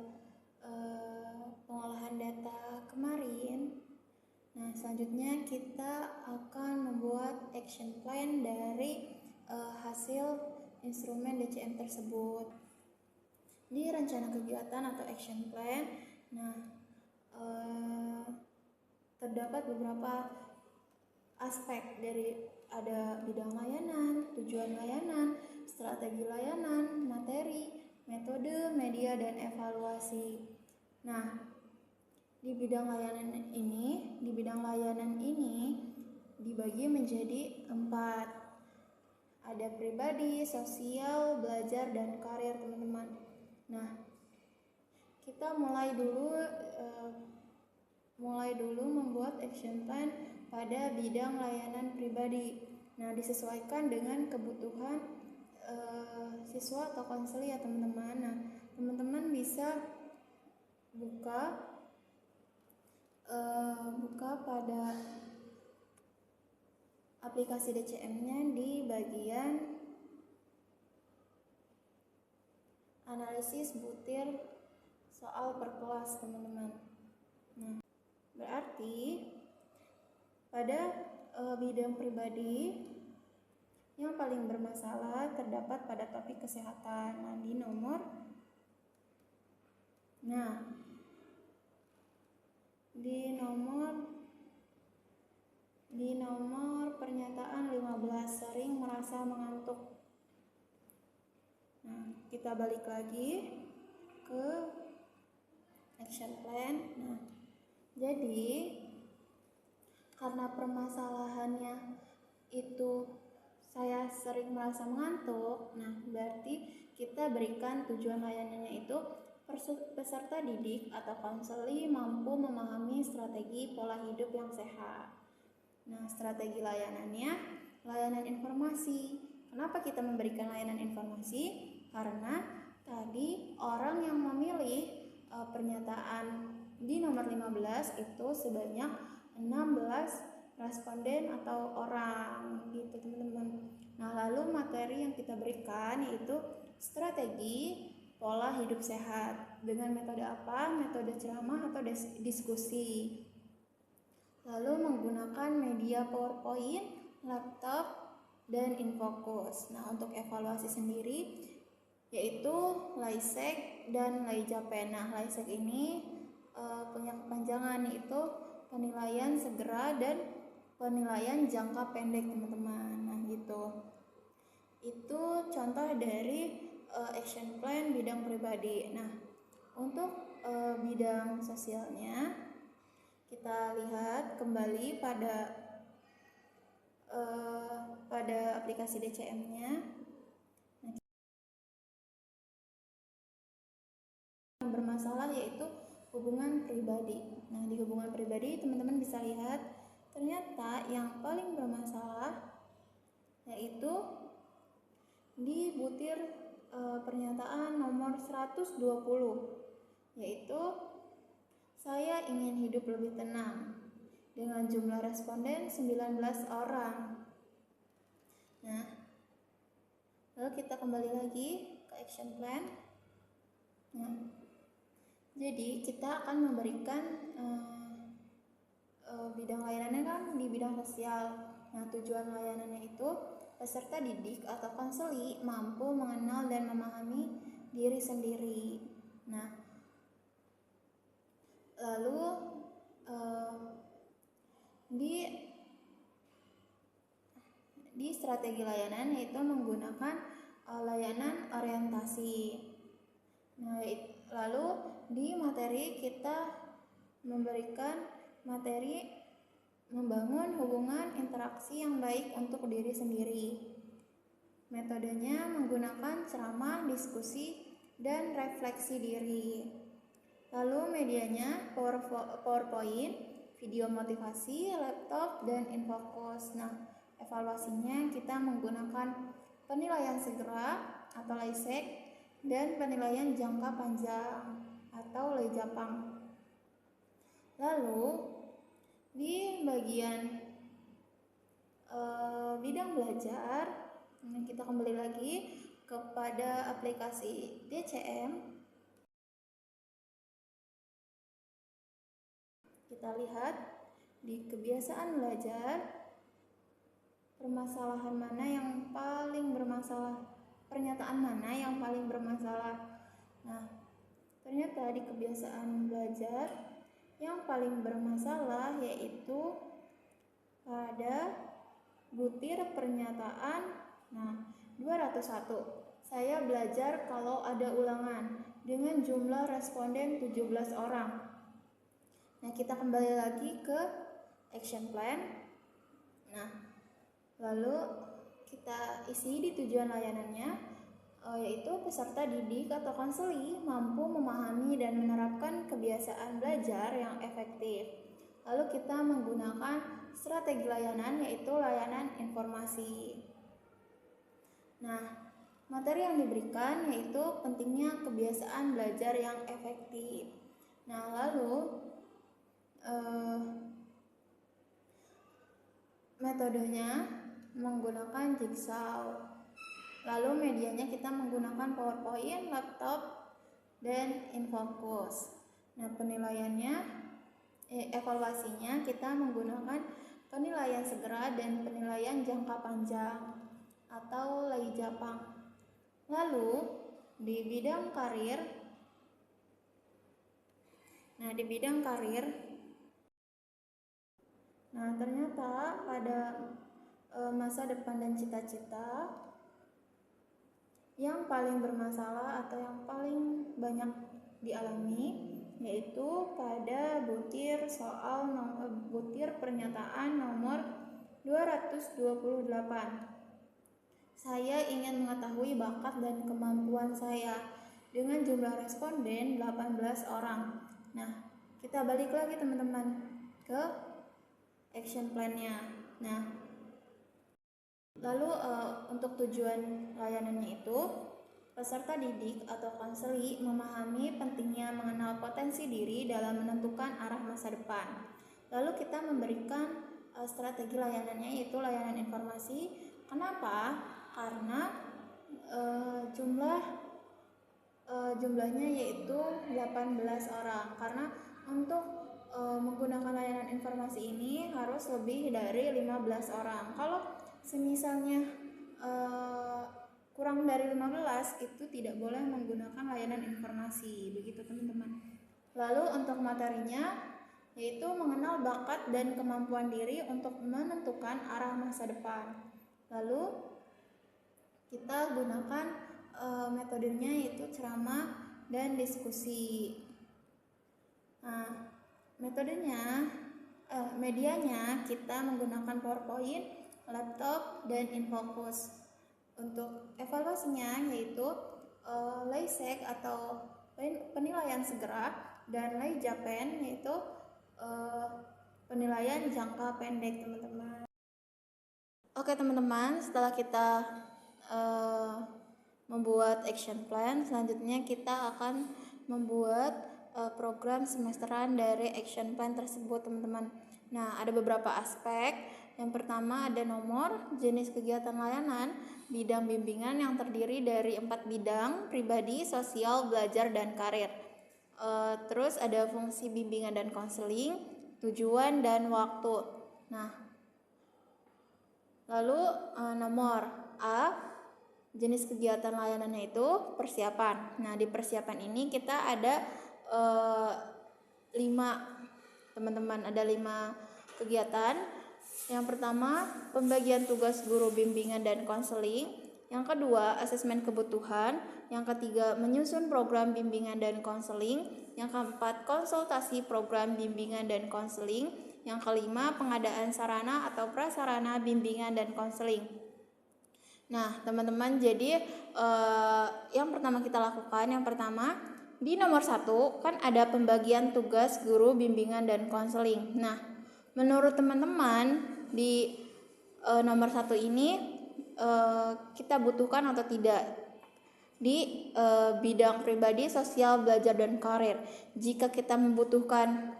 Speaker 1: pengolahan data kemarin, nah selanjutnya kita akan membuat action plan dari hasil instrumen DCM tersebut. Di rencana kegiatan atau action plan, nah terdapat beberapa aspek, dari ada bidang layanan, tujuan layanan, strategi layanan, materi, metode, media, dan evaluasi. Nah, di bidang layanan ini dibagi menjadi 4. Ada pribadi, sosial, belajar, dan karir, teman-teman. Nah, kita mulai dulu membuat action plan pada bidang layanan pribadi. Nah, disesuaikan dengan kebutuhan siswa atau konseli ya teman-teman. Nah, teman-teman bisa buka pada aplikasi DCM-nya di bagian analisis butir soal per kelas, teman-teman. Nah, berarti pada bidang pribadi yang paling bermasalah terdapat pada topik kesehatan. Nah, di nomor pernyataan 15, sering merasa mengantuk. Nah, kita balik lagi ke action plan. Nah, jadi karena permasalahannya itu saya sering merasa mengantuk, nah berarti kita berikan tujuan layanannya itu peserta didik atau konseli mampu memahami strategi pola hidup yang sehat. Nah, strategi layanannya layanan informasi. Kenapa kita memberikan layanan informasi? Karena tadi orang yang memilih pernyataan di nomor 15 itu sebanyak 16 responden atau orang, gitu teman-teman. Nah, lalu materi yang kita berikan yaitu strategi pola hidup sehat. Dengan metode apa? Metode ceramah atau diskusi. Lalu menggunakan media PowerPoint, laptop, dan Infocus. Nah, untuk evaluasi sendiri yaitu LAISEC dan LAIJAPEN. Nah, LAISEC ini punya kepanjangan, yaitu penilaian segera dan penilaian jangka pendek, teman-teman. Nah, gitu. Itu contoh dari action plan bidang pribadi. Nah, untuk bidang sosialnya kita lihat kembali pada aplikasi DCM-nya. Nah, yang bermasalah yaitu hubungan pribadi. Nah, di hubungan pribadi teman-teman bisa lihat ternyata yang paling bermasalah yaitu di butir pernyataan nomor 120, yaitu saya ingin hidup lebih tenang, dengan jumlah responden 19 orang. Nah, lalu kita kembali lagi ke action plan. Nah, jadi kita akan memberikan bidang layanannya kan di bidang sosial. Nah, tujuan layanannya itu peserta didik atau konseli mampu mengenal dan memahami diri sendiri. Nah, lalu di strategi layanan yaitu menggunakan layanan orientasi. Nah, lalu di materi kita memberikan materi membangun hubungan interaksi yang baik untuk diri sendiri. Metodenya menggunakan ceramah, diskusi, dan refleksi diri. Lalu medianya PowerPoint, video motivasi, laptop, dan infocus. Nah, evaluasinya kita menggunakan penilaian segera atau LASEK dan penilaian jangka panjang atau LAJAPANG. Lalu di bagian bidang belajar, kita kembali lagi kepada aplikasi DCM. Kita lihat di kebiasaan belajar, permasalahan mana yang paling bermasalah, pernyataan mana yang paling bermasalah. Nah, ternyata di kebiasaan belajar yang paling bermasalah yaitu pada butir pernyataan 201. Saya belajar kalau ada ulangan dengan jumlah responden 17 orang. Nah, kita kembali lagi ke action plan. Nah, lalu kita isi di tujuan layanannya, yaitu peserta didik atau konseli mampu memahami dan menerapkan kebiasaan belajar yang efektif. Lalu kita menggunakan strategi layanan, yaitu layanan informasi. Nah, materi yang diberikan yaitu pentingnya kebiasaan belajar yang efektif. Nah, lalu metodenya menggunakan jigsaw. Lalu medianya kita menggunakan PowerPoint, laptop, dan infocus. Nah, penilaiannya, evaluasinya kita menggunakan penilaian segera dan penilaian jangka panjang atau LAJAPANG. Lalu di bidang karir, ternyata pada masa depan dan cita-cita yang paling bermasalah atau yang paling banyak dialami yaitu pada butir pernyataan nomor 228. Saya ingin mengetahui bakat dan kemampuan saya dengan jumlah responden 18 orang. Nah, kita balik lagi teman-teman ke action plan-nya. Nah, lalu untuk tujuan layanannya itu, peserta didik atau konseli memahami pentingnya mengenal potensi diri dalam menentukan arah masa depan. Lalu kita memberikan strategi layanannya yaitu layanan informasi. Kenapa? Karena jumlahnya yaitu 18 orang. Karena untuk menggunakan layanan informasi ini harus lebih dari 15 orang. Kalau semisalnya kurang dari 15 itu tidak boleh menggunakan layanan informasi, begitu teman-teman. Lalu untuk materinya yaitu mengenal bakat dan kemampuan diri untuk menentukan arah masa depan. Lalu kita gunakan metodenya yaitu ceramah dan diskusi. Nah, medianya kita menggunakan PowerPoint, laptop, dan infocus. Untuk evaluasinya yaitu LASEK atau penilaian segera dan LAJAPANG yaitu penilaian jangka pendek, teman-teman. Oke teman-teman, setelah kita membuat action plan, selanjutnya kita akan membuat program semesteran dari action plan tersebut, teman-teman. Nah, ada beberapa aspek. Yang pertama ada nomor, jenis kegiatan layanan, bidang bimbingan yang terdiri dari 4 bidang, pribadi, sosial, belajar, dan karir. Terus ada fungsi bimbingan dan konseling, tujuan, dan waktu. Nah, lalu nomor A, jenis kegiatan layanannya itu persiapan. Nah, di persiapan ini kita ada 5 teman-teman, ada 5 kegiatan. Yang pertama, pembagian tugas guru bimbingan dan konseling. Yang kedua, asesmen kebutuhan. Yang ketiga, menyusun program bimbingan dan konseling. Yang keempat, konsultasi program bimbingan dan konseling. Yang kelima, pengadaan sarana atau prasarana bimbingan dan konseling. Nah, teman-teman, jadi yang pertama kita lakukan, yang pertama di nomor 1 kan ada pembagian tugas guru bimbingan dan konseling. Nah, menurut teman-teman di nomor 1 ini kita butuhkan atau tidak di bidang pribadi, sosial, belajar dan karir. Jika kita membutuhkan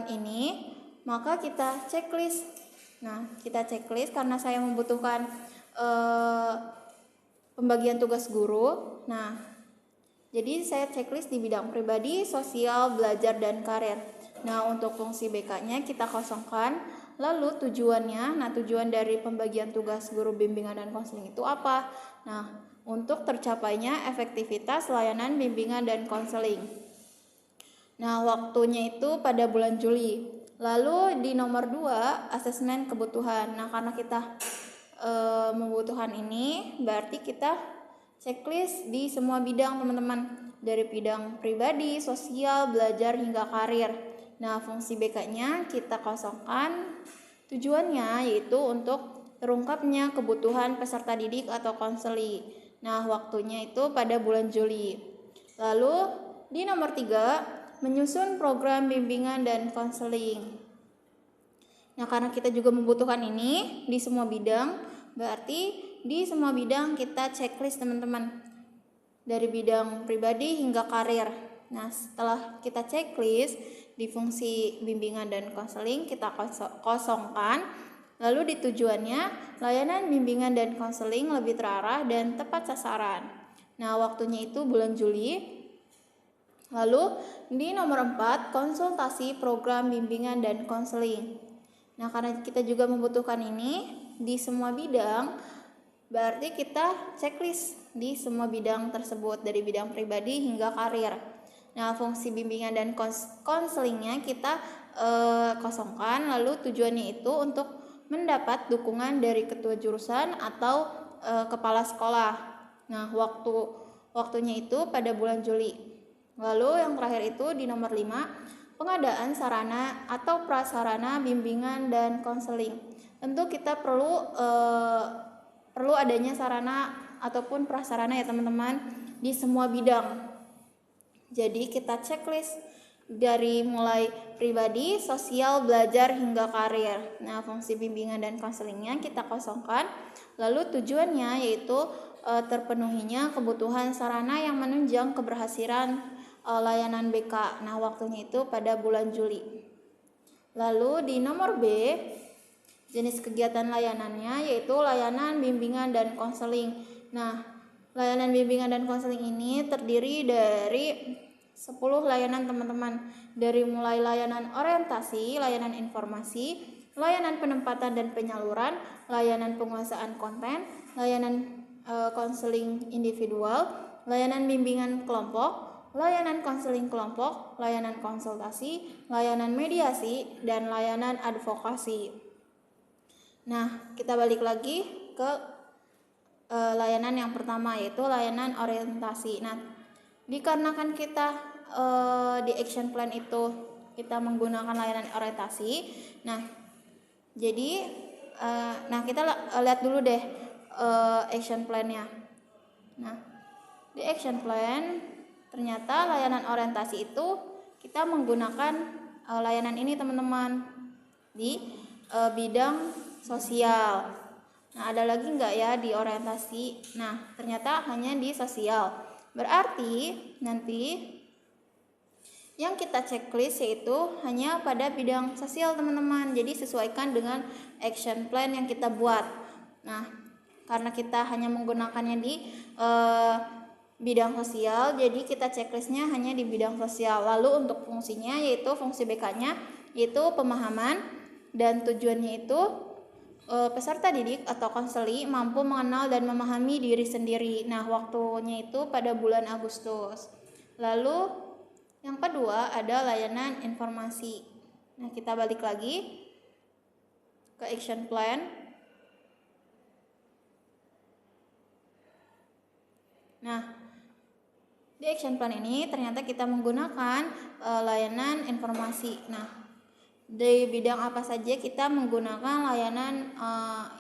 Speaker 1: ini, maka kita checklist. Nah, kita checklist karena saya membutuhkan pembagian tugas guru. Nah, jadi saya checklist di bidang pribadi, sosial, belajar dan karir. Nah, untuk fungsi BK-nya kita kosongkan. Lalu tujuannya, tujuan dari pembagian tugas guru bimbingan dan konseling itu apa? Nah, untuk tercapainya efektivitas layanan bimbingan dan konseling. Nah, waktunya itu pada bulan Juli. Lalu di nomor 2, asesmen kebutuhan. Nah, karena kita membutuhkan ini, berarti kita checklist di semua bidang, teman-teman. Dari bidang pribadi, sosial, belajar hingga karir. Nah, fungsi BK-nya kita kosongkan. Tujuannya yaitu untuk terungkapnya kebutuhan peserta didik atau konseli. Nah, waktunya itu pada bulan Juli. Lalu di nomor 3, menyusun program bimbingan dan konseling. Nah, karena kita juga membutuhkan ini di semua bidang, berarti di semua bidang kita checklist, teman-teman. Dari bidang pribadi hingga karir. Nah, setelah kita checklist di fungsi bimbingan dan konseling kita kosongkan. Lalu di tujuannya, layanan bimbingan dan konseling lebih terarah dan tepat sasaran. Nah, waktunya itu bulan Juli. Lalu di nomor 4, konsultasi program bimbingan dan konseling. Nah, karena kita juga membutuhkan ini di semua bidang, berarti kita checklist di semua bidang tersebut dari bidang pribadi hingga karir. Nah, fungsi bimbingan dan konselingnya kita kosongkan. Lalu tujuannya itu untuk mendapat dukungan dari ketua jurusan atau kepala sekolah. Nah, waktunya itu pada bulan Juli. Lalu yang terakhir itu di nomor 5, pengadaan sarana atau prasarana bimbingan dan konseling. Tentu kita perlu adanya sarana ataupun prasarana ya, teman-teman, di semua bidang. Jadi kita checklist dari mulai pribadi, sosial, belajar hingga karir. Nah, fungsi bimbingan dan konselingnya kita kosongkan. Lalu tujuannya yaitu terpenuhinya kebutuhan sarana yang menunjang keberhasilan layanan BK. Nah, waktunya itu pada bulan Juli. Lalu di nomor B, jenis kegiatan layanannya yaitu layanan bimbingan dan konseling. Nah, layanan bimbingan dan konseling ini terdiri dari 10 layanan, teman-teman. Dari mulai layanan orientasi, layanan informasi, layanan penempatan dan penyaluran, layanan penguasaan konten, layanan konseling individual, layanan bimbingan kelompok, layanan konseling kelompok, layanan konsultasi, layanan mediasi, dan layanan advokasi. Nah, kita balik lagi ke layanan yang pertama, yaitu layanan orientasi. Nah, dikarenakan kita di action plan itu kita menggunakan layanan orientasi. Nah, jadi kita lihat dulu deh action plan-nya. Nah, di action plan ternyata layanan orientasi itu kita menggunakan layanan ini, teman-teman, di bidang sosial. Nah, ada lagi nggak ya di orientasi? Nah, ternyata hanya di sosial. Berarti nanti yang kita checklist yaitu hanya pada bidang sosial, teman-teman. Jadi sesuaikan dengan action plan yang kita buat. Nah, karena kita hanya menggunakannya di bidang sosial, jadi kita checklistnya hanya di bidang sosial. Lalu untuk fungsinya yaitu fungsi BK-nya yaitu pemahaman, dan tujuannya itu peserta didik atau konseli mampu mengenal dan memahami diri sendiri. Nah, waktunya itu pada bulan Agustus. Lalu yang kedua ada layanan informasi. Nah, kita balik lagi ke action plan. Nah, di action plan ini ternyata kita menggunakan layanan informasi. Nah, di bidang apa saja kita menggunakan layanan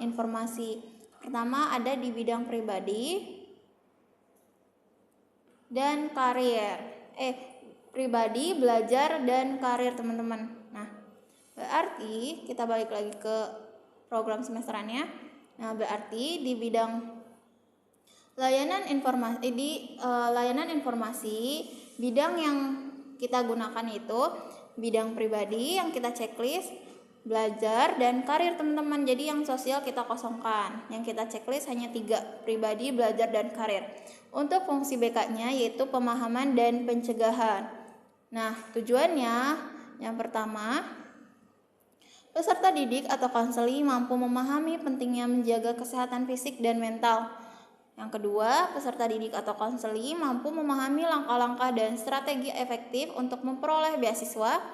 Speaker 1: informasi? Pertama ada di bidang pribadi dan karir. Pribadi, belajar, dan karir teman-teman. Nah, berarti kita balik lagi ke program semesterannya. Nah, berarti di bidang layanan informasi, bidang yang kita gunakan itu bidang pribadi yang kita checklist, belajar, dan karir teman-teman. Jadi yang sosial kita kosongkan. Yang kita checklist hanya 3, pribadi, belajar, dan karir. Untuk fungsi BK-nya yaitu pemahaman dan pencegahan. Nah, tujuannya yang pertama, peserta didik atau konseli mampu memahami pentingnya menjaga kesehatan fisik dan mental. Yang kedua, peserta didik atau konseli mampu memahami langkah-langkah dan strategi efektif untuk memperoleh beasiswa.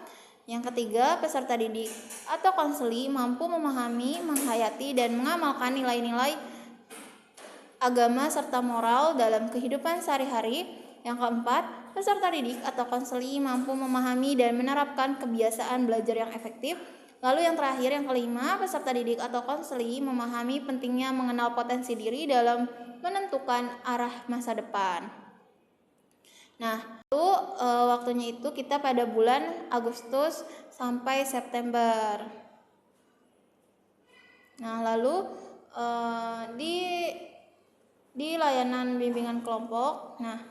Speaker 1: Yang ketiga, peserta didik atau konseli mampu memahami, menghayati, dan mengamalkan nilai-nilai agama serta moral dalam kehidupan sehari-hari. Yang keempat, peserta didik atau konseli mampu memahami dan menerapkan kebiasaan belajar yang efektif. Lalu yang terakhir, yang kelima, peserta didik atau konseli memahami pentingnya mengenal potensi diri dalam menentukan arah masa depan. Nah, itu waktunya itu kita pada bulan Agustus sampai September. Nah, lalu di layanan bimbingan kelompok, nah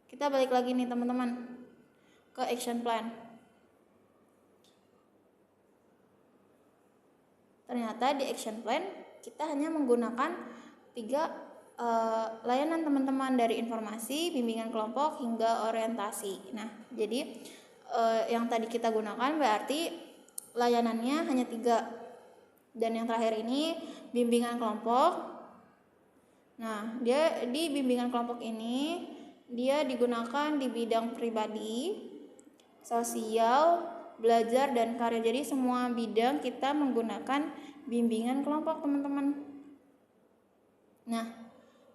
Speaker 1: kita balik lagi nih teman-teman ke action plan. Ternyata di action plan kita hanya menggunakan 3 layanan teman-teman, dari informasi, bimbingan kelompok, hingga orientasi. Nah, jadi yang tadi kita gunakan berarti layanannya hanya 3. Dan yang terakhir ini bimbingan kelompok. Nah, dia di bimbingan kelompok ini dia digunakan di bidang pribadi, sosial, belajar, dan karir. Jadi semua bidang kita menggunakan bimbingan kelompok teman-teman. Nah,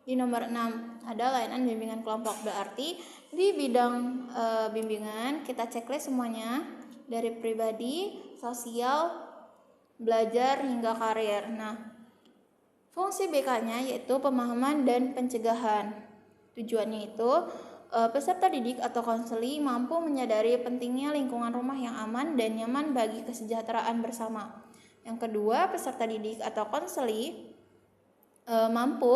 Speaker 1: di nomor 6 ada layanan bimbingan kelompok. Berarti di bidang bimbingan kita checklist semuanya, dari pribadi, sosial, belajar, hingga karir. Nah, fungsi BK-nya yaitu pemahaman dan pencegahan. Tujuannya itu peserta didik atau konseli mampu menyadari pentingnya lingkungan rumah yang aman dan nyaman bagi kesejahteraan bersama. Yang kedua, peserta didik atau konseli mampu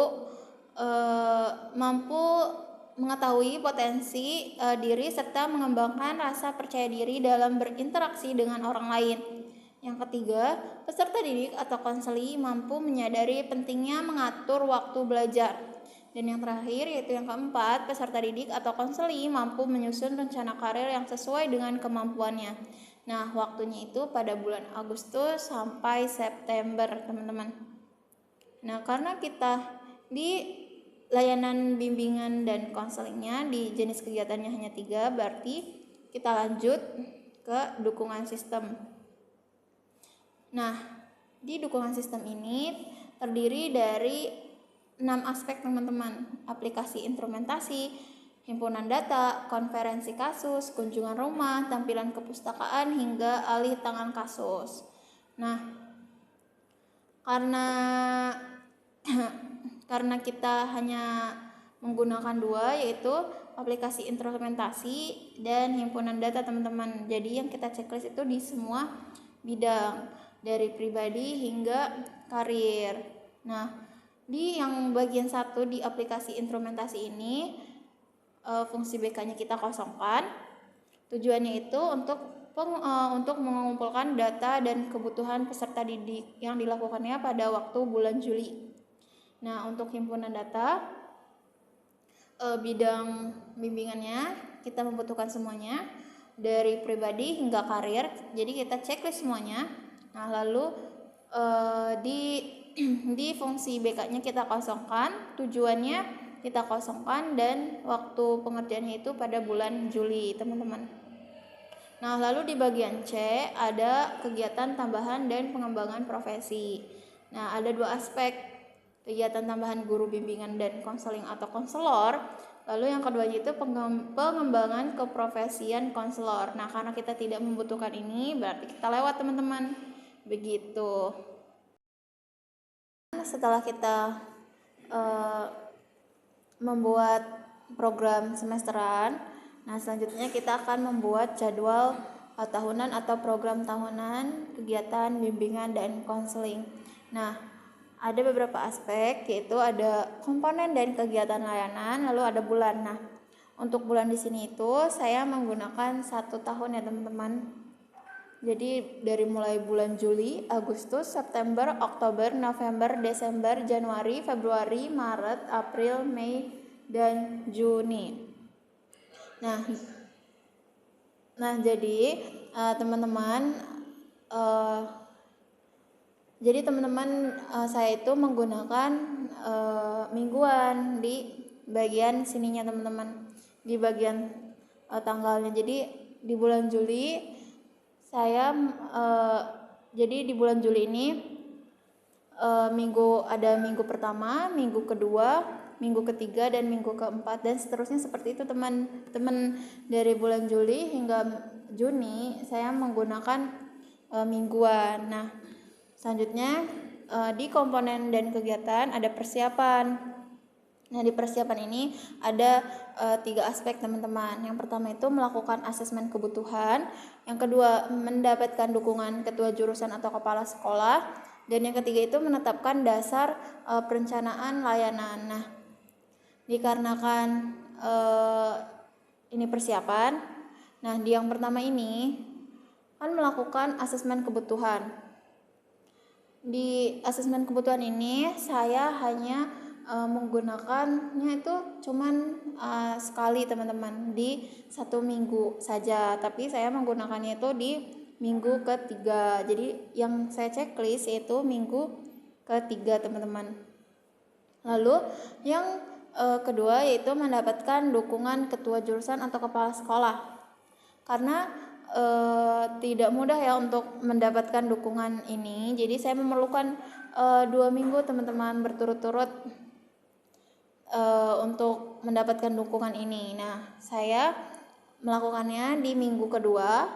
Speaker 1: mengetahui potensi diri serta mengembangkan rasa percaya diri dalam berinteraksi dengan orang lain. Yang ketiga, peserta didik atau konseli mampu menyadari pentingnya mengatur waktu belajar. Dan yang terakhir yaitu yang keempat, peserta didik atau konseli mampu menyusun rencana karir yang sesuai dengan kemampuannya. Nah, waktunya itu pada bulan Agustus sampai September, teman-teman. Nah, karena kita di layanan bimbingan dan konselingnya di jenis kegiatannya hanya 3, berarti kita lanjut ke dukungan sistem. Nah, di dukungan sistem ini terdiri dari 6 aspek teman-teman: aplikasi instrumentasi, himpunan data, konferensi kasus, kunjungan rumah, tampilan kepustakaan, hingga alih tangan kasus. Nah, karena kita hanya menggunakan 2, yaitu aplikasi instrumentasi dan himpunan data teman-teman. Jadi yang kita checklist itu di semua bidang, dari pribadi hingga karir. Nah, di yang bagian 1 di aplikasi instrumentasi ini fungsi BK-nya kita kosongkan. Tujuannya itu untuk mengumpulkan data dan kebutuhan peserta didik yang dilakukannya pada waktu bulan Juli. Nah, untuk himpunan data bidang bimbingannya kita membutuhkan semuanya, dari pribadi hingga karir. Jadi kita checklist semuanya. Nah, lalu di fungsi BK-nya kita kosongkan, tujuannya kita kosongkan, dan waktu pengerjaannya itu pada bulan Juli, teman-teman. Nah, lalu di bagian C ada kegiatan tambahan dan pengembangan profesi. Nah, ada 2 aspek, kegiatan tambahan guru bimbingan dan konseling atau konselor. Lalu yang keduanya itu pengembangan keprofesian konselor. Nah, karena kita tidak membutuhkan ini, berarti kita lewat, teman-teman. Begitu. setelah kita membuat program semesteran, nah selanjutnya kita akan membuat jadwal tahunan atau program tahunan kegiatan bimbingan dan konseling. Nah, ada beberapa aspek, yaitu ada komponen dan kegiatan layanan, lalu ada bulan. Nah, untuk bulan di sini itu saya menggunakan 1 tahun ya teman-teman. Jadi dari mulai bulan Juli, Agustus, September, Oktober, November, Desember, Januari, Februari, Maret, April, Mei, dan Juni. Nah, jadi teman-teman, saya itu menggunakan mingguan di bagian sininya teman-teman, di bagian tanggalnya. Jadi di bulan Juli jadi di bulan Juli ini ada minggu pertama, minggu kedua, minggu ketiga, dan minggu keempat, dan seterusnya seperti itu teman-teman. Dari bulan Juli hingga Juni saya menggunakan mingguan. Nah, selanjutnya di komponen dan kegiatan ada persiapan. Nah, di persiapan ini ada 3 aspek teman-teman. Yang pertama itu melakukan asesmen kebutuhan, yang kedua mendapatkan dukungan ketua jurusan atau kepala sekolah, dan yang ketiga itu menetapkan dasar perencanaan layanan. Nah, dikarenakan ini persiapan, nah di yang pertama ini kan melakukan asesmen kebutuhan. Di asesmen kebutuhan ini saya hanya menggunakannya itu cuman sekali teman-teman, di 1 minggu saja, tapi saya menggunakannya itu di minggu ketiga. Jadi yang saya checklist yaitu minggu ketiga teman-teman. Lalu yang kedua yaitu mendapatkan dukungan ketua jurusan atau kepala sekolah, karena tidak mudah ya untuk mendapatkan dukungan ini. Jadi saya memerlukan 2 minggu teman-teman berturut-turut untuk mendapatkan dukungan ini. Nah, saya melakukannya di minggu kedua,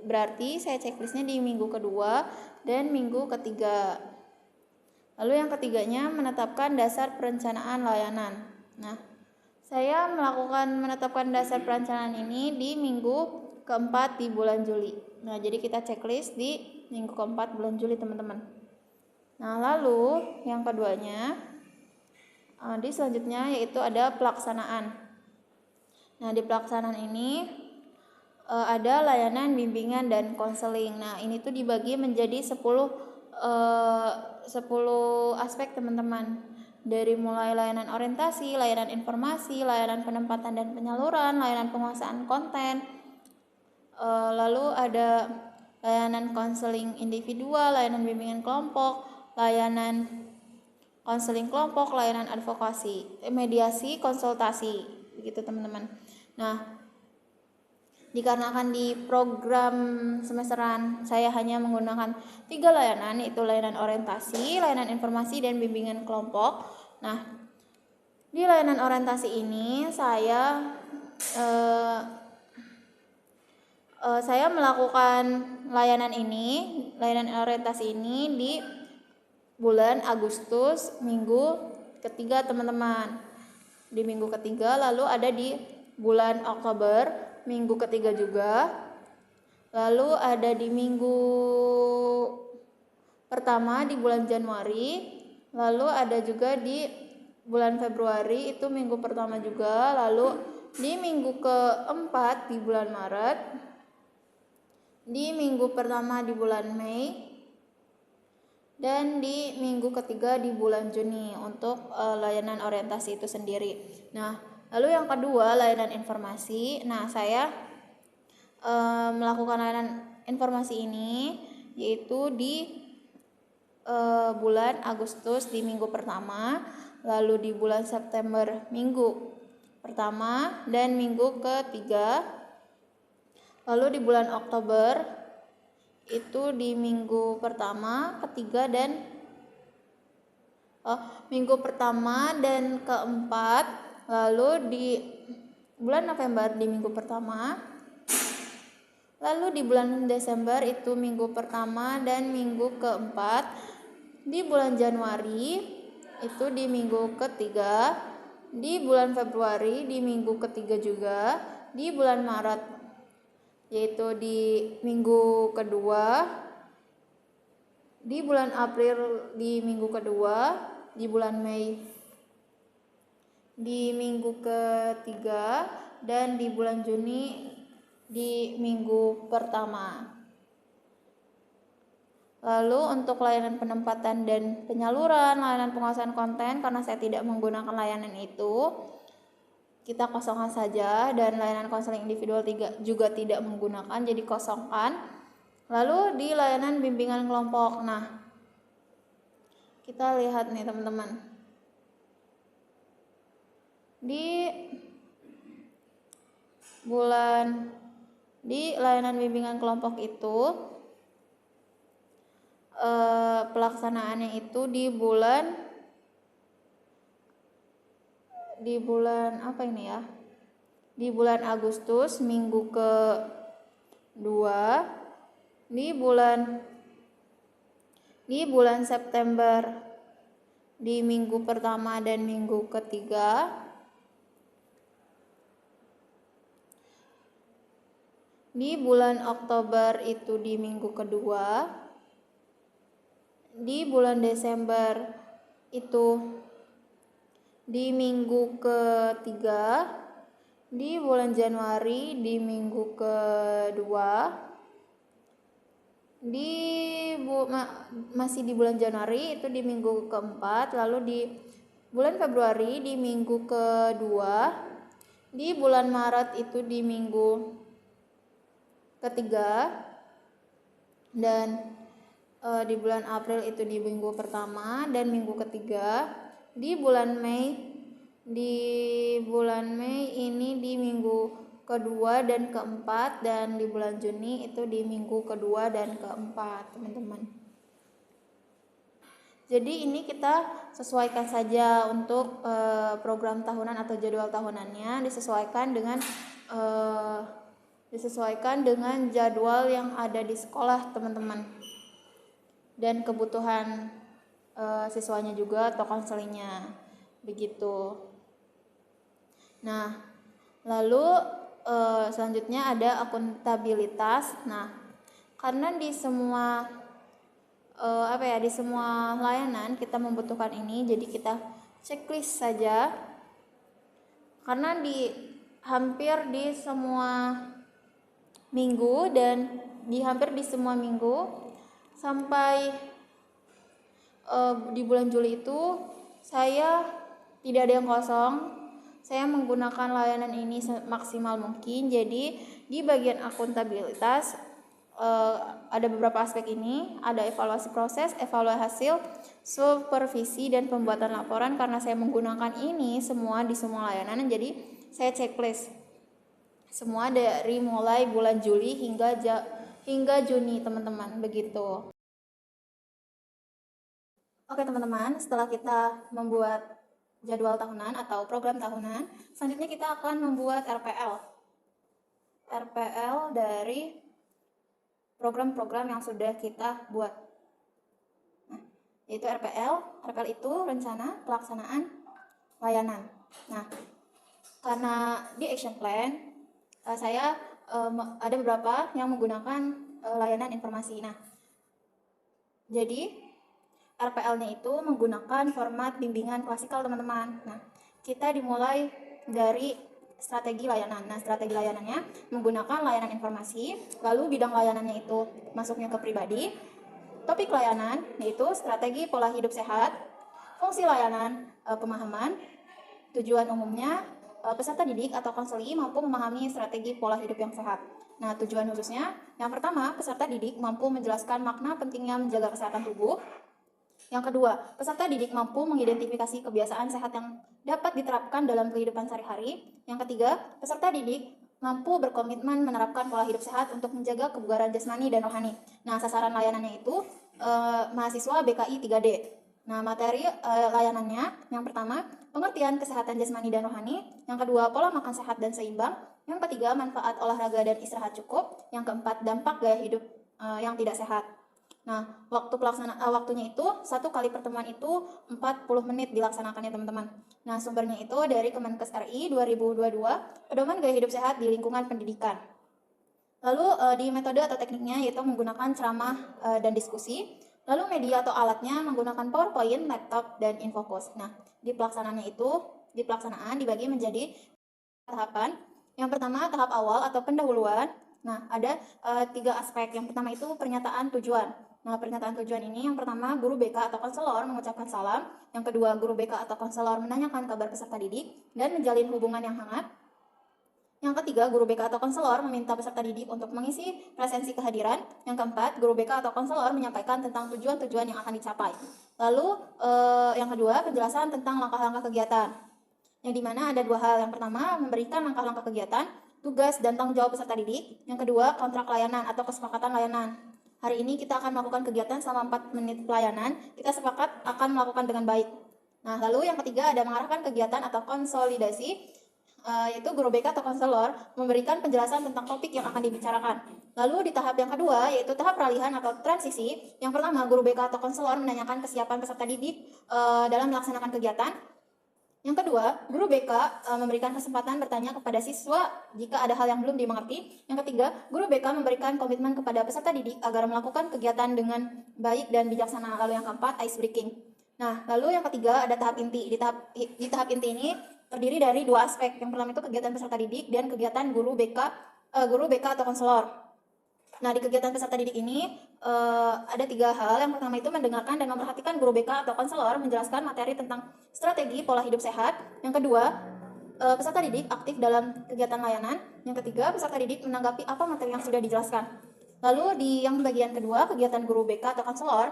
Speaker 1: berarti saya checklistnya di minggu kedua dan minggu ketiga. Lalu yang ketiganya menetapkan dasar perencanaan layanan. Nah, saya menetapkan dasar perencanaan ini di minggu keempat di bulan Juli. Nah, jadi kita checklist di minggu keempat bulan Juli teman-teman. Nah, lalu yang keduanya di selanjutnya yaitu ada pelaksanaan. Nah, di pelaksanaan ini ada layanan bimbingan dan konseling. Nah, ini tuh dibagi menjadi 10 aspek teman-teman. Dari mulai layanan orientasi, layanan informasi, layanan penempatan dan penyaluran, layanan penguasaan konten, lalu ada layanan konseling individual, layanan bimbingan kelompok, layanan konseling kelompok, layanan advokasi, mediasi, konsultasi, begitu teman-teman. Nah, dikarenakan di program semesteran saya hanya menggunakan 3 layanan, yaitu layanan orientasi, layanan informasi, dan bimbingan kelompok. Nah, di layanan orientasi ini saya melakukan layanan orientasi ini di bulan Agustus minggu ketiga teman-teman. Di minggu ketiga, lalu ada di bulan Oktober minggu ketiga juga, lalu ada di minggu pertama di bulan Januari, lalu ada juga di bulan Februari itu minggu pertama juga, lalu di minggu keempat di bulan Maret, di minggu pertama di bulan Mei, dan di minggu ketiga di bulan Juni untuk layanan orientasi itu sendiri. Nah, lalu yang kedua layanan informasi. Nah, saya melakukan layanan informasi ini yaitu di bulan Agustus di minggu pertama, lalu di bulan September minggu pertama dan minggu ketiga, lalu di bulan Oktober itu di minggu pertama, ketiga, dan minggu pertama dan keempat, lalu di bulan November di minggu pertama, lalu di bulan Desember itu minggu pertama dan minggu keempat, Di bulan Januari itu di minggu ketiga, di bulan Februari di minggu ketiga juga, di bulan Maret yaitu di minggu kedua, di bulan April di minggu kedua, di bulan Mei di minggu ketiga, dan di bulan Juni di minggu pertama. Lalu untuk layanan penempatan dan penyaluran, layanan penguasaan konten, karena saya tidak menggunakan layanan itu, kita kosongkan saja, dan layanan konseling individual juga tidak menggunakan, jadi kosongkan. Lalu di layanan bimbingan kelompok, nah kita lihat nih teman-teman, di layanan bimbingan kelompok itu pelaksanaannya itu di bulan apa ini ya? Di bulan Agustus minggu ke-2, di bulan September di minggu pertama dan minggu ketiga, di bulan Oktober itu di minggu kedua, di bulan Desember itu di minggu ketiga, di bulan Januari di minggu kedua, masih di bulan Januari itu di minggu keempat, lalu di bulan Februari di minggu kedua, di bulan Maret itu di minggu ketiga, dan di bulan April itu di minggu pertama dan minggu ketiga, di bulan Mei ini di minggu kedua dan keempat, dan di bulan Juni itu di minggu kedua dan keempat, teman-teman. Jadi ini kita sesuaikan saja untuk program tahunan atau jadwal tahunannya, disesuaikan dengan jadwal yang ada di sekolah, teman-teman, dan kebutuhan siswanya juga atau konselingnya, begitu. Nah, lalu selanjutnya ada akuntabilitas. Nah, karena di semua layanan kita membutuhkan ini, jadi kita checklist saja. Karena hampir di semua minggu sampai di bulan Juli itu saya tidak ada yang kosong. Saya menggunakan layanan ini semaksimal mungkin. Jadi di bagian akuntabilitas ada beberapa aspek ini, ada evaluasi proses, evaluasi hasil, supervisi, dan pembuatan laporan. Karena saya menggunakan ini semua di semua layanan, jadi saya checklist semua dari mulai bulan Juli hingga Juni, teman-teman, begitu. Oke teman-teman, setelah kita membuat jadwal tahunan atau program tahunan, selanjutnya kita akan membuat RPL dari program-program yang sudah kita buat. Nah, yaitu RPL itu rencana pelaksanaan layanan. Nah, karena di action plan saya ada beberapa yang menggunakan layanan informasi. Nah, jadi RPL-nya itu menggunakan format bimbingan klasikal, teman-teman. Nah, kita dimulai dari strategi layanan. Nah, strategi layanannya menggunakan layanan informasi, lalu bidang layanannya itu masuknya ke pribadi, topik layanan yaitu strategi pola hidup sehat, fungsi layanan, pemahaman, tujuan umumnya, peserta didik atau konseli mampu memahami strategi pola hidup yang sehat. Nah, tujuan khususnya, yang pertama, peserta didik mampu menjelaskan makna pentingnya menjaga kesehatan tubuh. Yang kedua, peserta didik mampu mengidentifikasi kebiasaan sehat yang dapat diterapkan dalam kehidupan sehari-hari. Yang ketiga, peserta didik mampu berkomitmen menerapkan pola hidup sehat untuk menjaga kebugaran jasmani dan rohani. Nah, sasaran layanannya itu mahasiswa BKI 3D. Nah, materi layanannya, yang pertama, pengertian kesehatan jasmani dan rohani. Yang kedua, pola makan sehat dan seimbang. Yang ketiga, manfaat olahraga dan istirahat cukup. Yang keempat, dampak gaya hidup yang tidak sehat. Nah, waktunya itu satu kali pertemuan itu 40 menit dilaksanakannya teman-teman. Nah, sumbernya itu dari Kemenkes RI 2022, Pedoman Gaya Hidup Sehat di Lingkungan Pendidikan. Lalu di metode atau tekniknya yaitu menggunakan ceramah dan diskusi. Lalu media atau alatnya menggunakan PowerPoint, laptop, dan infocus. Nah, di pelaksanaan dibagi menjadi tahapan. Yang pertama tahap awal atau pendahuluan. Nah, ada 3 aspek. Yang pertama itu pernyataan tujuan. Nah, pernyataan tujuan ini yang pertama guru BK atau konselor mengucapkan salam. Yang kedua guru BK atau konselor menanyakan kabar peserta didik dan menjalin hubungan yang hangat. Yang ketiga, guru BK atau konselor meminta peserta didik untuk mengisi presensi kehadiran. Yang keempat, guru BK atau konselor menyampaikan tentang tujuan-tujuan yang akan dicapai. Lalu yang kedua, penjelasan tentang langkah-langkah kegiatan. Yang dimana ada 2 hal. Yang pertama, memberikan langkah-langkah kegiatan, tugas dan tanggung jawab peserta didik. Yang kedua, kontrak layanan atau kesepakatan layanan. Hari ini kita akan melakukan kegiatan selama 4 menit pelayanan. Kita sepakat akan melakukan dengan baik. Nah, lalu yang ketiga ada mengarahkan kegiatan atau konsolidasi, yaitu guru BK atau konselor memberikan penjelasan tentang topik yang akan dibicarakan. Lalu di tahap yang kedua yaitu tahap peralihan atau transisi. Yang pertama guru BK atau konselor menanyakan kesiapan peserta didik dalam melaksanakan kegiatan. Yang kedua, guru BK memberikan kesempatan bertanya kepada siswa jika ada hal yang belum dimengerti. Yang ketiga, guru BK memberikan komitmen kepada peserta didik agar melakukan kegiatan dengan baik dan bijaksana. Lalu yang keempat, ice breaking. Nah, lalu yang ketiga ada tahap inti. Di tahap inti ini terdiri dari 2 aspek. Yang pertama itu kegiatan peserta didik dan kegiatan guru BK atau konselor. Nah, di kegiatan peserta didik ini ada 3 hal. Yang pertama itu mendengarkan dan memperhatikan guru BK atau konselor menjelaskan materi tentang strategi pola hidup sehat. Yang kedua, peserta didik aktif dalam kegiatan layanan. Yang ketiga, peserta didik menanggapi apa materi yang sudah dijelaskan. Lalu di yang bagian kedua, kegiatan guru BK atau konselor,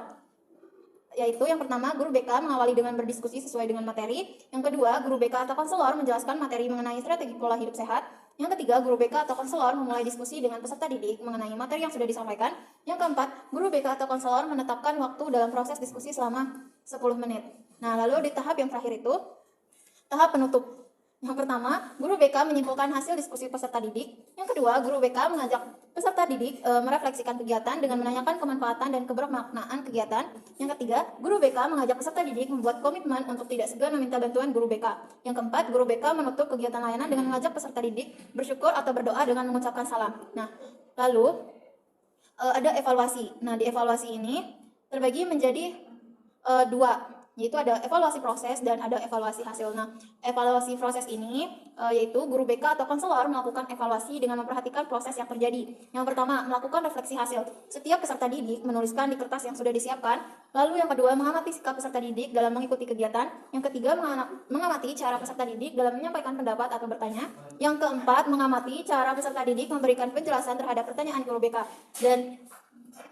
Speaker 1: yaitu yang pertama, guru BK mengawali dengan berdiskusi sesuai dengan materi. Yang kedua, guru BK atau konselor menjelaskan materi mengenai strategi pola hidup sehat. Yang ketiga, guru BK atau konselor memulai diskusi dengan peserta didik mengenai materi yang sudah disampaikan. Yang keempat, guru BK atau konselor menetapkan waktu dalam proses diskusi selama 10 menit. Nah, lalu di tahap yang terakhir itu, tahap penutup. Yang pertama, guru BK menyimpulkan hasil diskusi peserta didik. Yang kedua, guru BK mengajak peserta didik merefleksikan kegiatan dengan menanyakan kemanfaatan dan kebermaknaan kegiatan. Yang ketiga, guru BK mengajak peserta didik membuat komitmen untuk tidak segan meminta bantuan guru BK. Yang keempat, guru BK menutup kegiatan layanan dengan mengajak peserta didik bersyukur atau berdoa dengan mengucapkan salam. Nah, lalu ada evaluasi. Nah, di evaluasi ini terbagi menjadi 2, yaitu ada evaluasi proses dan ada evaluasi hasil. Nah, evaluasi proses ini yaitu guru BK atau konselor melakukan evaluasi dengan memperhatikan proses yang terjadi. Yang pertama, melakukan refleksi hasil. Setiap peserta didik menuliskan di kertas yang sudah disiapkan. Lalu yang kedua, mengamati sikap peserta didik dalam mengikuti kegiatan. Yang ketiga, mengamati cara peserta didik dalam menyampaikan pendapat atau bertanya. Yang keempat, mengamati cara peserta didik memberikan penjelasan terhadap pertanyaan guru BK. Dan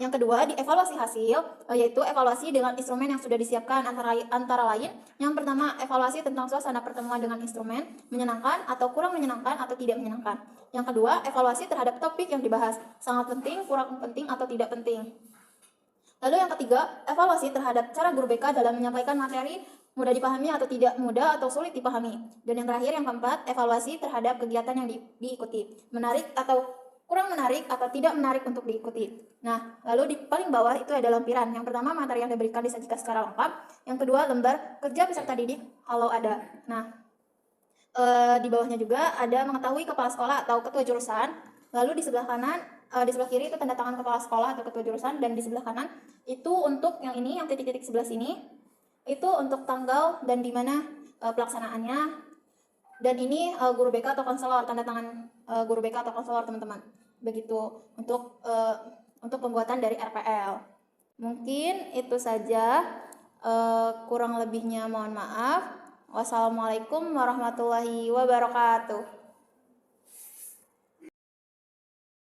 Speaker 1: yang kedua, di evaluasi hasil, yaitu evaluasi dengan instrumen yang sudah disiapkan antara lain. Yang pertama, evaluasi tentang suasana pertemuan dengan instrumen, menyenangkan atau kurang menyenangkan atau tidak menyenangkan. Yang kedua, evaluasi terhadap topik yang dibahas, sangat penting, kurang penting atau tidak penting. Lalu yang ketiga, evaluasi terhadap cara guru BK dalam menyampaikan materi, mudah dipahami atau tidak mudah atau sulit dipahami. Dan yang terakhir, yang keempat, evaluasi terhadap kegiatan yang diikuti, menarik atau kurang menarik atau tidak menarik untuk diikuti. Nah, lalu di paling bawah itu ada lampiran. Yang pertama, materi yang diberikan disajikan secara lengkap. Yang kedua, lembar kerja peserta didik kalau ada. Nah, di bawahnya juga ada mengetahui kepala sekolah atau ketua jurusan. Lalu di sebelah kanan, di sebelah kiri itu tanda tangan kepala sekolah atau ketua jurusan, dan di sebelah kanan itu untuk yang ini, yang titik-titik sebelah sini, itu untuk tanggal dan di mana pelaksanaannya. Dan ini guru BK atau konselor, tanda tangan guru BK atau konselor teman-teman. Begitu untuk pembuatan dari RPL. Mungkin itu saja, kurang lebihnya mohon maaf. Wassalamualaikum warahmatullahi wabarakatuh.